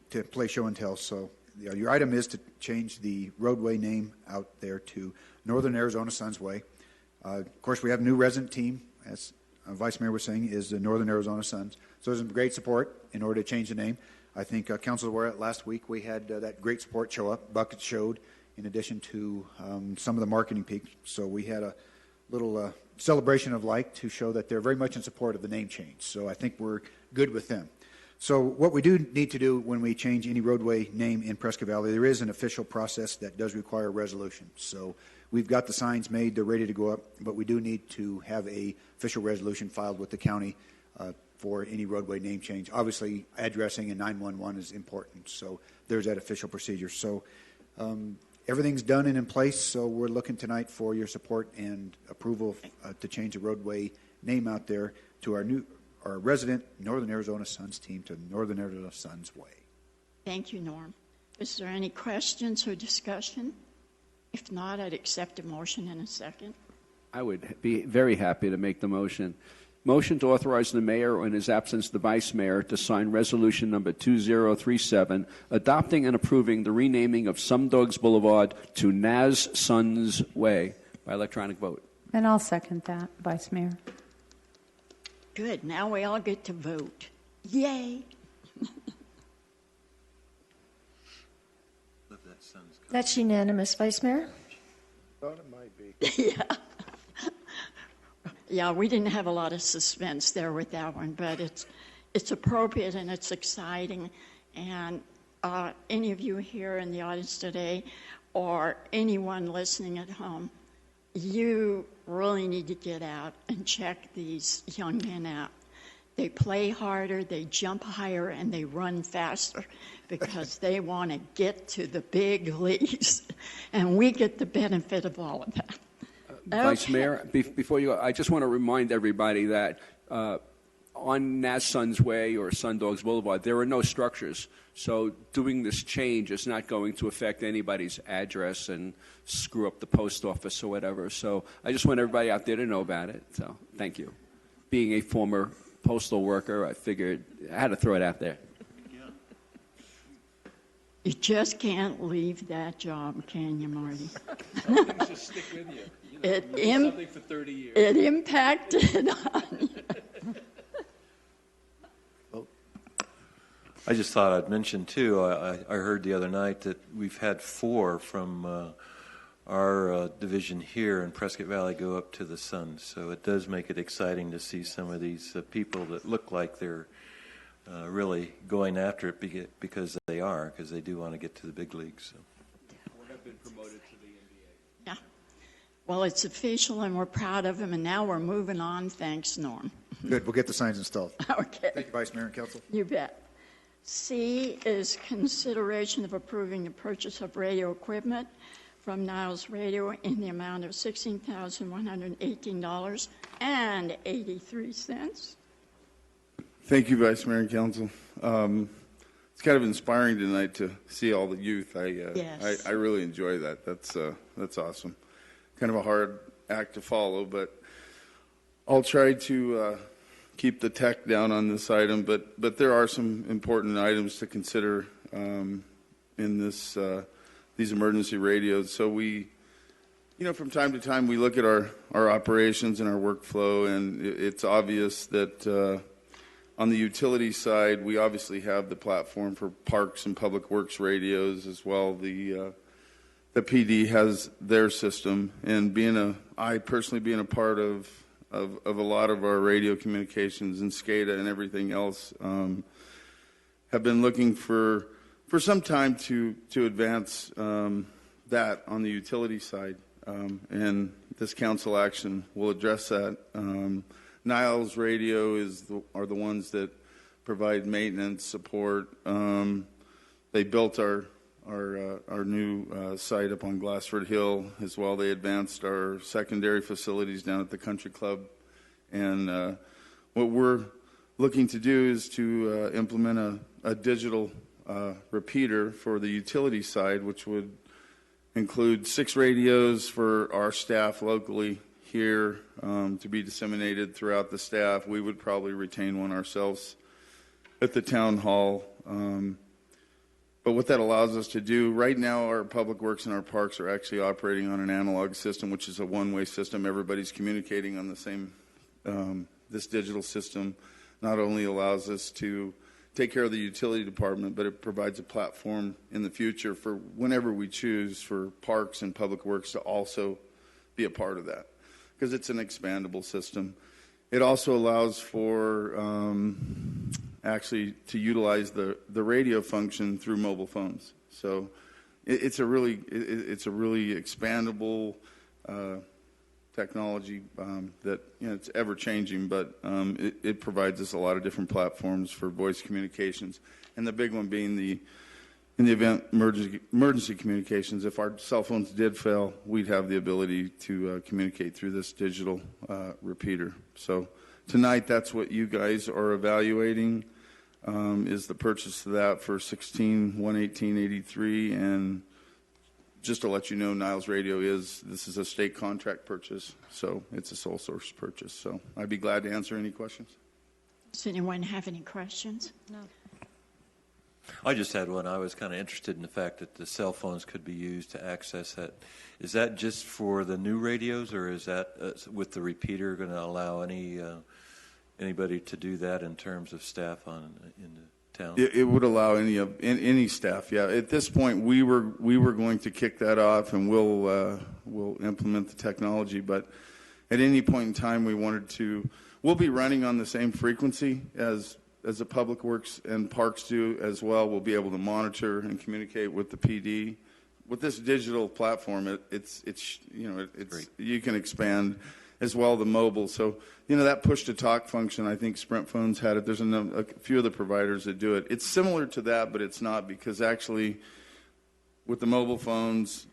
to play show and tell. So your item is to change the roadway name out there to Northern Arizona Sons Way. Of course, we have a new resident team, as Vice Mayor was saying, is the Northern Arizona Sons. So there's some great support in order to change the name. I think Council were at last week. We had that great support show up. Buckets showed, in addition to some of the marketing peaks. So we had a little celebration of light to show that they're very much in support of the name change. So I think we're good with them. So what we do need to do when we change any roadway name in Prescott Valley, there is an official process that does require a resolution. So we've got the signs made, they're ready to go up, but we do need to have a official resolution filed with the county for any roadway name change. Obviously, addressing in 911 is important, so there's that official procedure. So everything's done and in place, so we're looking tonight for your support and approval to change the roadway name out there to our resident Northern Arizona Sons team to Northern Arizona Sons Way. thank you, Norm. Is there any questions or discussion? If not, I'd accept a motion in a second. I would be very happy to make the motion. Motion to authorize the mayor, or in his absence, the vice mayor, to sign resolution number 2037, adopting and approving the renaming of Sundogs Boulevard to Naz Sons Way by electronic vote. And I'll second that, Vice Mayor. Good. Now we all get to vote. Yay. That's unanimous. Vice Mayor? Thought it might be. Yeah. Yeah, we didn't have a lot of suspense there with that one, but it's appropriate and it's exciting. And any of you here in the audience today, or anyone listening at home, you really need to get out and check these young men out. They play harder, they jump higher, and they run faster because they want to get to the big leagues. And we get the benefit of all of that. Vice Mayor, before you go, I just want to remind everybody that on Naz Sons Way or Sundogs Boulevard, there are no structures. So doing this change is not going to affect anybody's address and screw up the post office or whatever. So I just want everybody out there to know about it. So thank you. Being a former postal worker, I figured I had to throw it out there. You just can't leave that job, can you, Marty? Some things just stick with you. Something for 30 years. It impacted on you. I just thought I'd mention, too, I heard the other night that we've had 4 from our division here in Prescott Valley go up to the sun. So it does make it exciting to see some of these people that look like they're really going after it because they are, because they do want to get to the big leagues. So. We have been promoted to the NBA. Yeah. Well, it's official, and we're proud of him, and now we're moving on. Thanks, Norm. Good. We'll get the signs installed. Okay. Thank you, Vice Mayor and Council. You bet. C is consideration of approving the purchase of radio equipment from Niles Radio in the amount of $16,118.83. Thank you, Vice Mayor and Council. It's kind of inspiring tonight to see all the youth. Yes. I really enjoy that. That's awesome. Kind of a hard act to follow, but I'll try to keep the tech down on this item. But there are some important items to consider in this these emergency radios. So we, from time to time we look at our operations and our workflow, and it's obvious that. On the utility side, we obviously have the platform for parks and public works radios as well. The PD has their system, and I personally being a part of a lot of our radio communications and SCADA and everything else, have been looking for some time to advance that on the utility side, and this council action will address that. Niles Radio are the ones that provide maintenance support. They built our new site up on Glassford Hill as well. They advanced our secondary facilities down at the Country Club, and what we're looking to do is to implement a digital repeater for the utility side, which would include 6 radios for our staff locally here to be disseminated throughout the staff. We would probably retain one ourselves at the town hall. But what that allows us to do, right now our public works and our parks are actually operating on an analog system, which is a one-way system. Everybody's communicating on the same, this digital system not only allows us to take care of the utility department, but it provides a platform in the future for whenever we choose for parks and public works to also be a part of that, because it's an expandable system. It also allows for actually to utilize the radio function through mobile phones. So it's a really expandable technology that it's ever changing, but it provides us a lot of different platforms for voice communications, and the big one being in the event emergency communications. If our cell phones did fail, we'd have the ability to communicate through this digital repeater. So tonight, that's what you guys are evaluating, is the purchase of that for $16,118.83. And just to let you know, Niles Radio this is a state contract purchase, so it's a sole source purchase. So I'd be glad to answer any questions. Does anyone have any questions? No. I just had one. I was kind of interested in the fact that the cell phones could be used to access that. Is that just for the new radios, or is that with the repeater going to allow anybody to do that in terms of staff in the town? It would allow any staff. Yeah. At this point, we were going to kick that off, and we'll implement the technology. But at any point in time, we'll be running on the same frequency as the Public Works and Parks do as well. We'll be able to monitor and communicate with the PD. With this digital platform, you can expand as well the mobile. So that push to talk function, I think Sprint phones had it. There's a few of the providers that do it. It's similar to that, but it's not, because actually with the mobile phones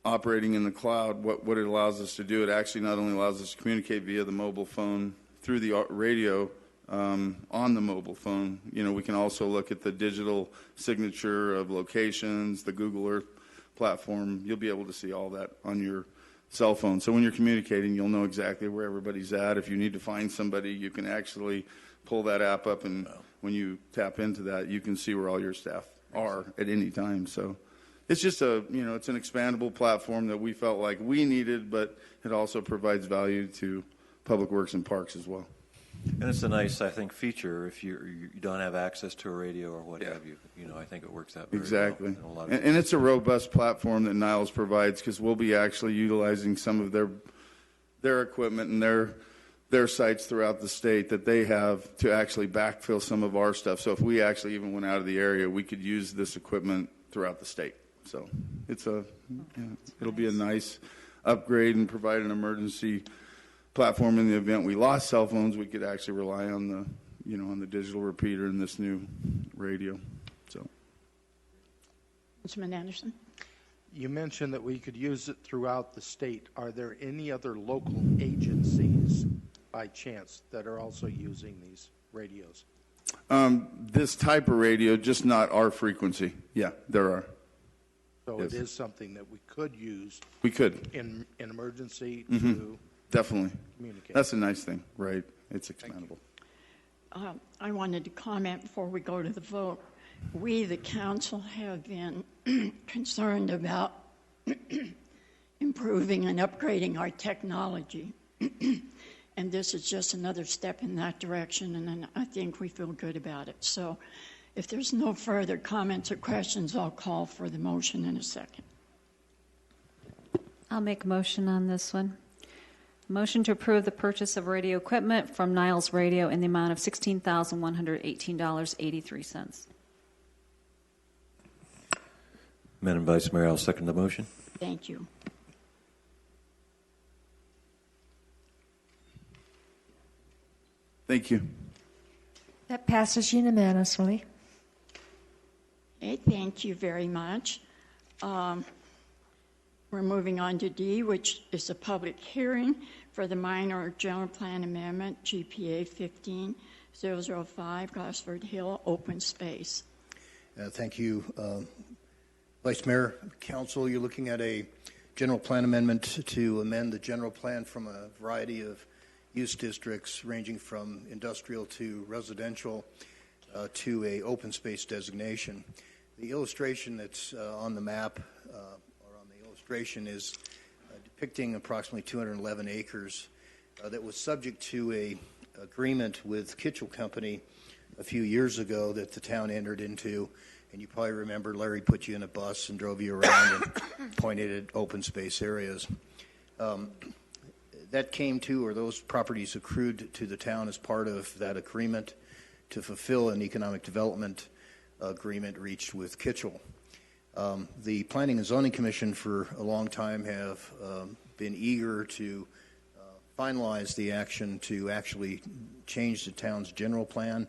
operating in the cloud, what it allows us to do, it actually not only allows us to communicate via the mobile phone through the radio. On the mobile phone, we can also look at the digital signature of locations, the Google Earth platform. You'll be able to see all that on your cell phone. So when you're communicating, you'll know exactly where everybody's at. If you need to find somebody, you can actually pull that app up, and when you tap into that, you can see where all your staff are at any time. So it's just it's an expandable platform that we felt like we needed, but it also provides value to Public Works and Parks as well. And it's a nice, I think, feature if you don't have access to a radio or what have you. You know, I think it works out very Exactly. well. in a lot of And it's a robust platform that Niles provides because we'll be actually utilizing some of their equipment and their sites throughout the state that they have to actually backfill some of our stuff. So if we actually even went out of the area, we could use this equipment throughout the state. So it'll be a nice upgrade and provide an emergency platform in the event we lost cell phones. We could actually rely on the digital repeater and this new radio. So, Councilman Anderson? You mentioned that we could use it throughout the state. Are there any other local agencies, by chance, that are also using these radios? This type of radio, just not our frequency. Yeah, there are. So Yes. it is something that we could use. We could. In emergency Mm-hmm. to Definitely. communicate. That's a nice thing, right? It's expandable. I wanted to comment before we go to the vote. We, the council, have been concerned about improving and upgrading our technology. And this is just another step in that direction, and then I think we feel good about it. So if there's no further comments or questions, I'll call for the motion in a second. I'll make a motion on this one. Motion to approve the purchase of radio equipment from Niles Radio in the amount of $16,118.83. Madam Vice Mayor, I'll second the motion. Thank you. Thank you. That passes unanimously. Okay, thank you very much. We're moving on to D, which is a public hearing for the minor general plan amendment, GPA 15005, Gosford Hill, open space. Thank you, Vice Mayor, Council. You're looking at a general plan amendment to amend the general plan from a variety of use districts ranging from industrial to residential to a open space designation. The illustration that's on the map is depicting approximately 211 acres that was subject to a agreement with Kitchell Company a few years ago that the town entered into, and you probably remember Larry put you in a bus and drove you around and pointed at open space areas. That came to, or those properties accrued to the town as part of that agreement to fulfill an economic development agreement reached with Kitchell. The Planning and Zoning Commission for a long time have been eager to finalize the action to actually change the town's general plan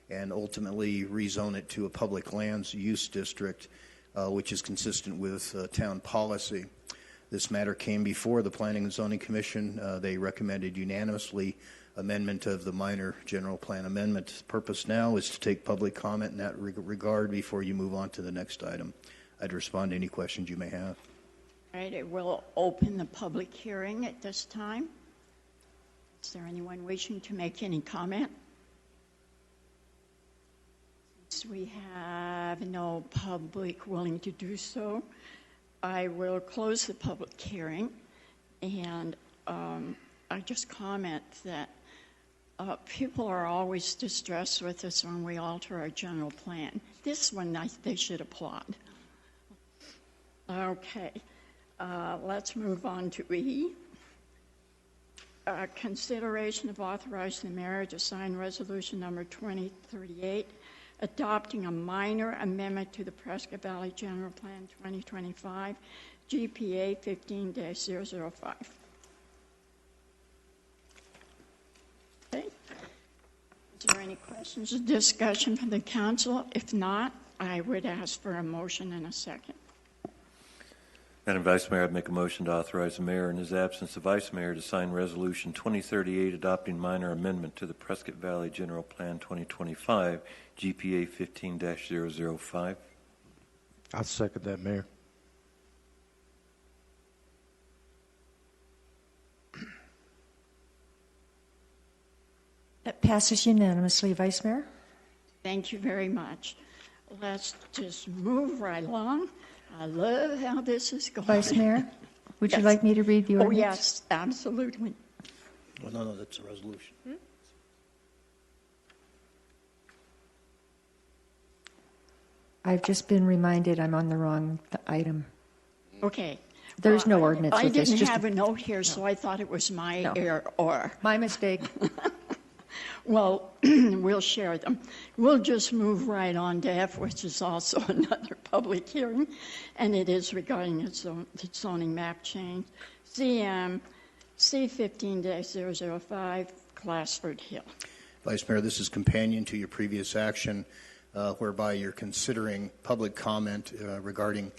and ultimately rezone it to a public lands use district, which is consistent with town policy. This matter came before the Planning and Zoning Commission. They recommended unanimously amendment of the minor general plan amendment. The purpose now is to take public comment in that regard before you move on to the next item. I'd respond to any questions you may have. All right, I will open the public hearing at this time. Is there anyone wishing to make any comment? Since we have no public willing to do so, I will close the public hearing, and I just comment that people are always distressed with us when we alter our general plan. This one, they should applaud. Okay, let's move on to E. Consideration of authorizing the mayor to sign resolution number 2038, adopting a minor amendment to the Prescott Valley General Plan 2025, GPA 15-005. Okay. Is there any questions or discussion from the council? If not, I would ask for a motion and a second. Madam Vice Mayor, I'd make a motion to authorize the mayor in his absence, the vice mayor, to sign Resolution 2038 adopting minor amendment to the Prescott Valley General Plan 2025, GPA 15-005. I'll second that, Mayor. That passes unanimously, Vice Mayor. Thank you very much. Let's just move right along. I love how this is going. Vice Mayor, would you Yes. like me to read the Oh, ordinance? yes, absolutely. Well, no, that's a resolution. I've just been reminded I'm on the wrong item. Okay. There's no ordinance I with this. didn't just have a note here, so I thought it was my error. My mistake. Well, we'll share them. We'll just move right on to F, which is also another public hearing, and it is regarding the zoning map change. CM C15-005, Glassford Hill. Vice Mayor, this is companion to your previous action whereby you're considering public comment regarding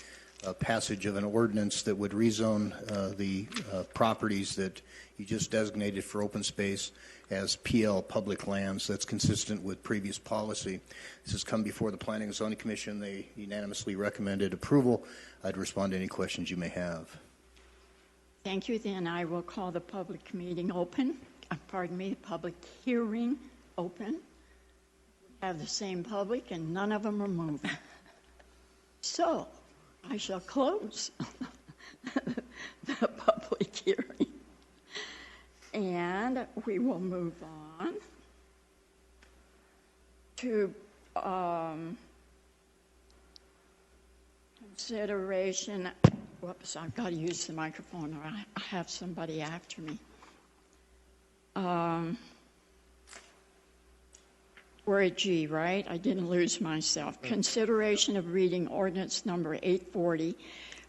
passage of an ordinance that would rezone the properties that you just designated for open space as PL public lands. That's consistent with previous policy. This has come before the Planning and Zoning Commission. They unanimously recommended approval. I'd respond to any questions you may have. Thank you. Then I will call the public meeting open. The public hearing open. We have the same public and none of them are moving. So I shall close the public hearing. And we will move on to consideration. Whoops, I've got to use the microphone or I have somebody after me. We're at G, right? I didn't lose myself. Consideration of reading ordinance number 840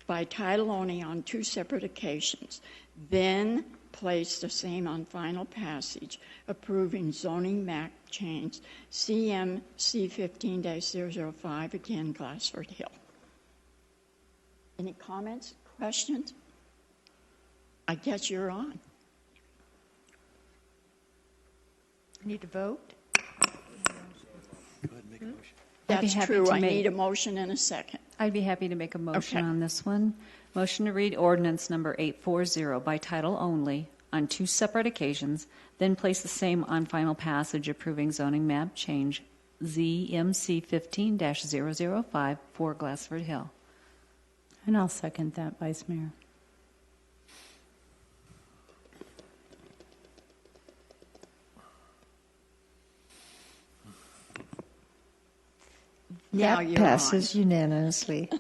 by title only on 2 separate occasions. Then place the same on final passage, approving zoning map change CM C15-005, again, Glassford Hill. Any comments, questions? I guess you're on. Need to vote? That's true. I need a motion and a second. I'd be happy to make a motion Okay. on this one. Motion to read ordinance number 840 by title only on 2 separate occasions, then place the same on final passage, approving zoning map change ZMC 15-005 for Glassford Hill. And I'll second that, Vice Mayor. Now That you're passes unanimously.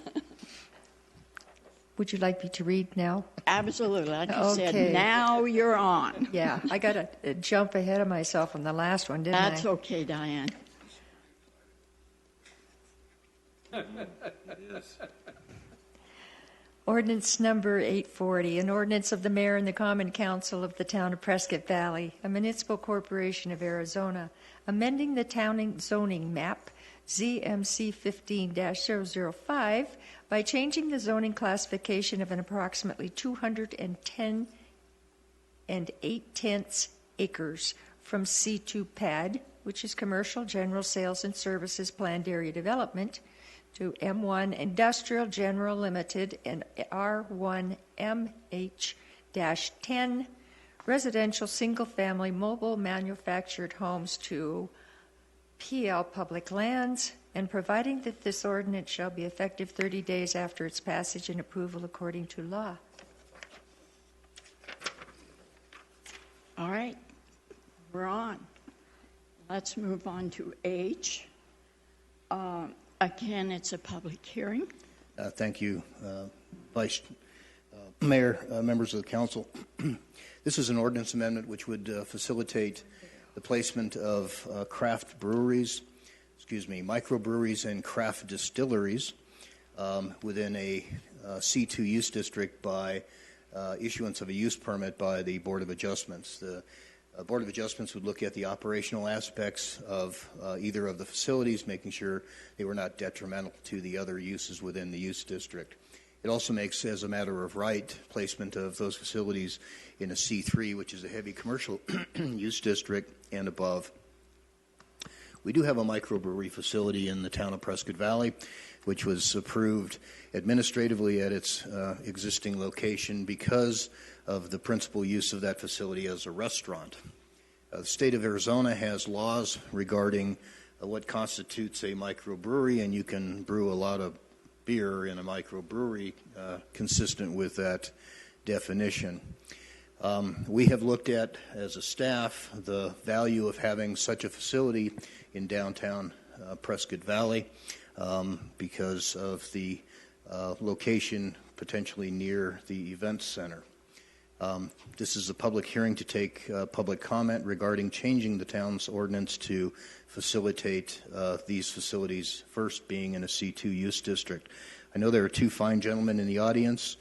Would you like me to read now? Absolutely. Like you Okay. said, now you're on. Yeah, I got to jump ahead of myself on the last one, didn't That's I? okay, Diane. Ordinance number 840, an ordinance of the mayor and the common council of the town of Prescott Valley, a municipal corporation of Arizona, amending the town zoning map ZMC 15-005 by changing the zoning classification of an approximately 210 8/10 acres from C2 PAD, which is Commercial General Sales and Services Planned Area Development, to M1 Industrial General Limited and R1 MH-10 Residential Single Family Mobile Manufactured Homes to PL Public Lands, and providing that this ordinance shall be effective 30 days after its passage and approval according to law. All right, we're on. Let's move on to H. Again, it's a public hearing. Thank you, Vice Mayor, members of the council. This is an ordinance amendment which would facilitate the placement of microbreweries and craft distilleries within a C2 use district by issuance of a use permit by the Board of Adjustments. The Board of Adjustments would look at the operational aspects of either of the facilities, making sure they were not detrimental to the other uses within the use district. It also makes, as a matter of right, placement of those facilities in a C3, which is a heavy commercial use district, and above. We do have a microbrewery facility in the town of Prescott Valley, which was approved administratively at its existing location because of the principal use of that facility as a restaurant. The state of Arizona has laws regarding what constitutes a microbrewery, and you can brew a lot of beer in a microbrewery consistent with that definition. We have looked at, as a staff, the value of having such a facility in downtown Prescott Valley. because of the location potentially near the event center. This is a public hearing to take public comment regarding changing the town's ordinance to facilitate these facilities, first being in a C2 use district. I know there are two fine gentlemen in the audience,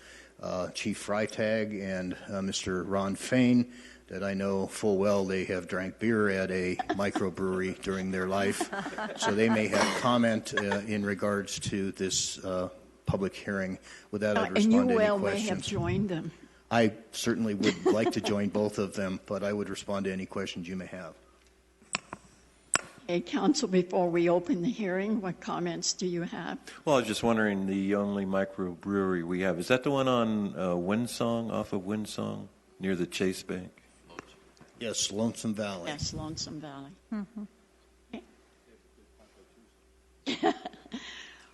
Chief Freitag and Mr. Ron Fain, that I know full well they have drank beer at a microbrewery during their life. So they may have comment in regards to this public hearing. With that, I'd respond to any And you well questions. may have joined them. I certainly would like to join both of them, but I would respond to any questions you may have. Hey, Council, before we open the hearing, what comments do you have? Well, I was just wondering, the only microbrewery we have, is that the one on Windsong, off of Windsong, near the Chase Bank? Yes, Lonesome Valley. Yes, Lonesome Valley.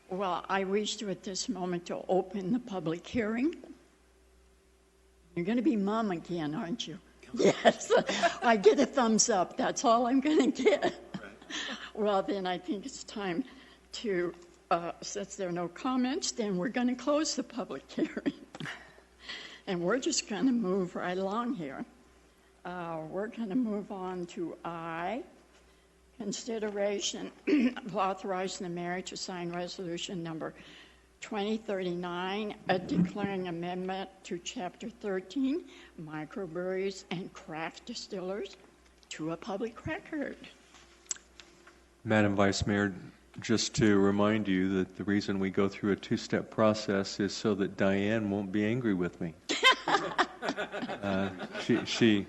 Well, I wish to at this moment to open the public hearing. You're going to be mom again, aren't you? Yes. I get a thumbs up. That's all I'm going to get. Well, then I think it's time to, since there are no comments, then we're going to close the public hearing. And we're just going to move right along here. We're going to move on to I, consideration of authorizing the mayor to sign resolution number 2039, declaring amendment to Chapter 13, microbreweries and craft distillers, to a public record. Madam Vice Mayor, just to remind you that the reason we go through a two-step process is so that Diane won't be angry with me. She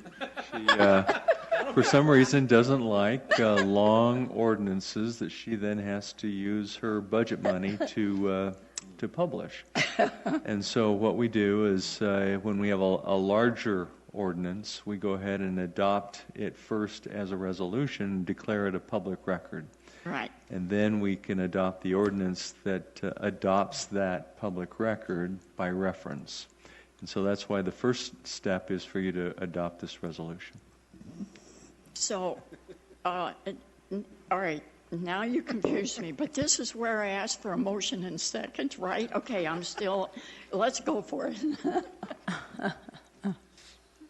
for some reason doesn't like long ordinances that she then has to use her budget money to publish. And so what we do is when we have a larger ordinance, we go ahead and adopt it first as a resolution and declare it a public record. Right. And then we can adopt the ordinance that adopts that public record by reference. And so that's why the first step is for you to adopt this resolution. So, all right, now you confused me, but this is where I asked for a motion in second, right? Okay, let's go for it.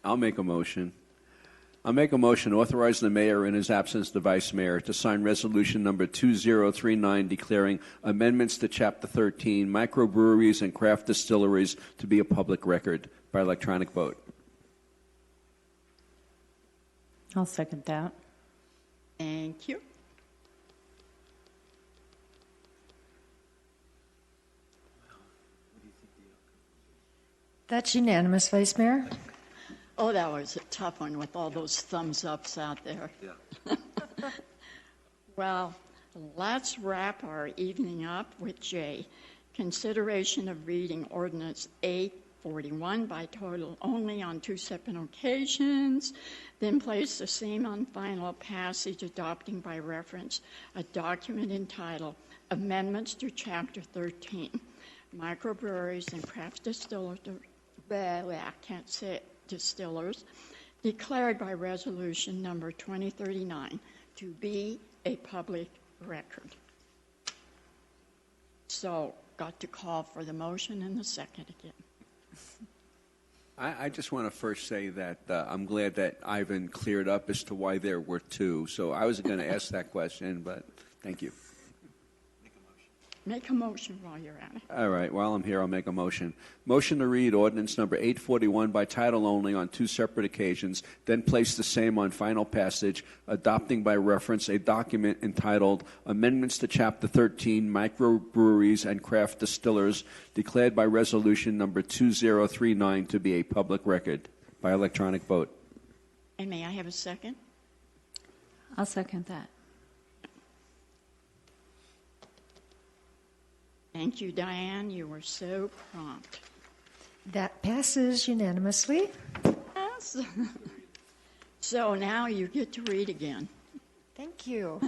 I'll make a motion. I'll make a motion authorizing the mayor in his absence, the vice mayor, to sign resolution number 2039 declaring amendments to Chapter 13, microbreweries and craft distilleries to be a public record by electronic vote. I'll second that. Thank you. That's unanimous, Vice Mayor. Oh, that was a tough one with all those thumbs ups out there. Yeah. Well, let's wrap our evening up with J. Consideration of reading Ordinance 841 by title only on two separate occasions, then place the same on final passage, adopting by reference a document entitled Amendments to Chapter 13, Microbreweries and Craft Distillers, I can't say it, distillers, declared by resolution number 2039 to be a public record. So, got to call for the motion and the second again. I just want to first say that I'm glad that Ivan cleared up as to why there were two. So I was going to ask that question, but thank you. Make a motion while you're at it. All right. While I'm here, I'll make a motion. Motion to read ordinance number 841 by title only on two separate occasions, then place the same on final passage, adopting by reference a document entitled Amendments to Chapter 13, Microbreweries and Craft Distillers, declared by resolution number 2039 to be a public record by electronic vote. And may I have a second? I'll second that. Thank you, Diane. You were so prompt. That passes unanimously. Yes. So now you get to read again. Thank you.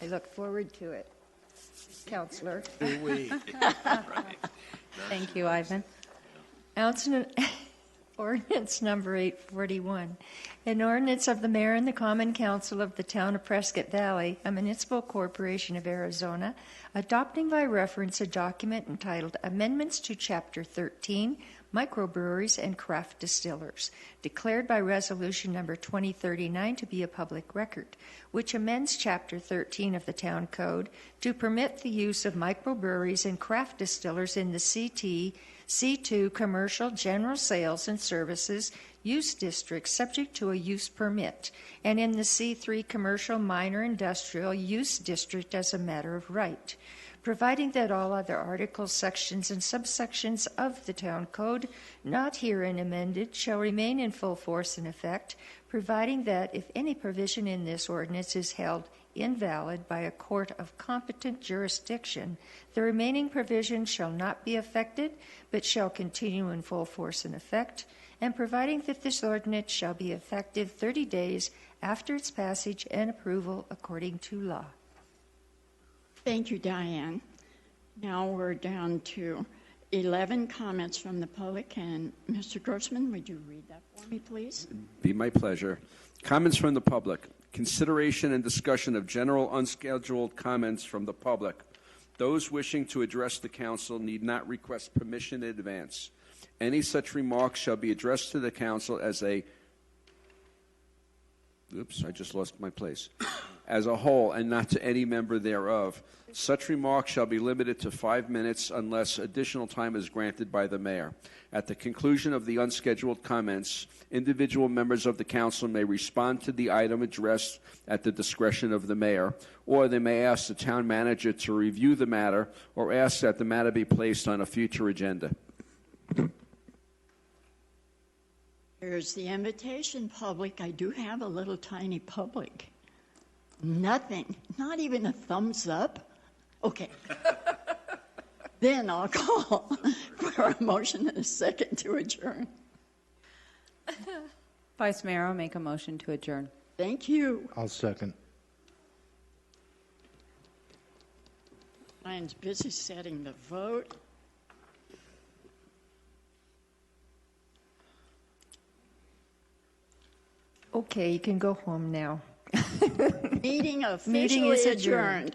I look forward to it, Counselor. Thank you, Ivan. Ordinance number 841, an ordinance of the mayor and the common council of the town of Prescott Valley, a municipal corporation of Arizona, adopting by reference a document entitled Amendments to Chapter 13, Microbreweries and Craft Distillers, declared by resolution number 2039 to be a public record, which amends Chapter 13 of the Town Code to permit the use of microbreweries and craft distillers in the C2 commercial general sales and services use district subject to a use permit, and in the C3 commercial minor industrial use district as a matter of right, providing that all other articles, sections, and subsections of the Town Code not herein amended shall remain in full force and effect, providing that if any provision in this ordinance is held invalid by a court of competent jurisdiction, the remaining provisions shall not be affected, but shall continue in full force and effect, and providing that this ordinance shall be effective 30 days after its passage and approval according to law. Thank you, Diane. Now we're down to 11 comments from the public, and Mr. Grossman, would you read that for me, please? Be my pleasure. Comments from the public. Consideration and discussion of general unscheduled comments from the public. Those wishing to address the council need not request permission in advance. Any such remarks shall be addressed to the council as a as a whole, and not to any member thereof. Such remarks shall be limited to 5 minutes unless additional time is granted by the mayor. At the conclusion of the unscheduled comments, individual members of the council may respond to the item addressed at the discretion of the mayor, or they may ask the town manager to review the matter or ask that the matter be placed on a future agenda. Here's the invitation, public. I do have a little tiny public. Nothing, not even a thumbs up. Okay. Then I'll call for a motion and a second to adjourn. Vice Mayor, I'll make a motion to adjourn. Thank you. I'll second. Ryan's busy setting the vote. Okay, you can go home now. Meeting officially is adjourned.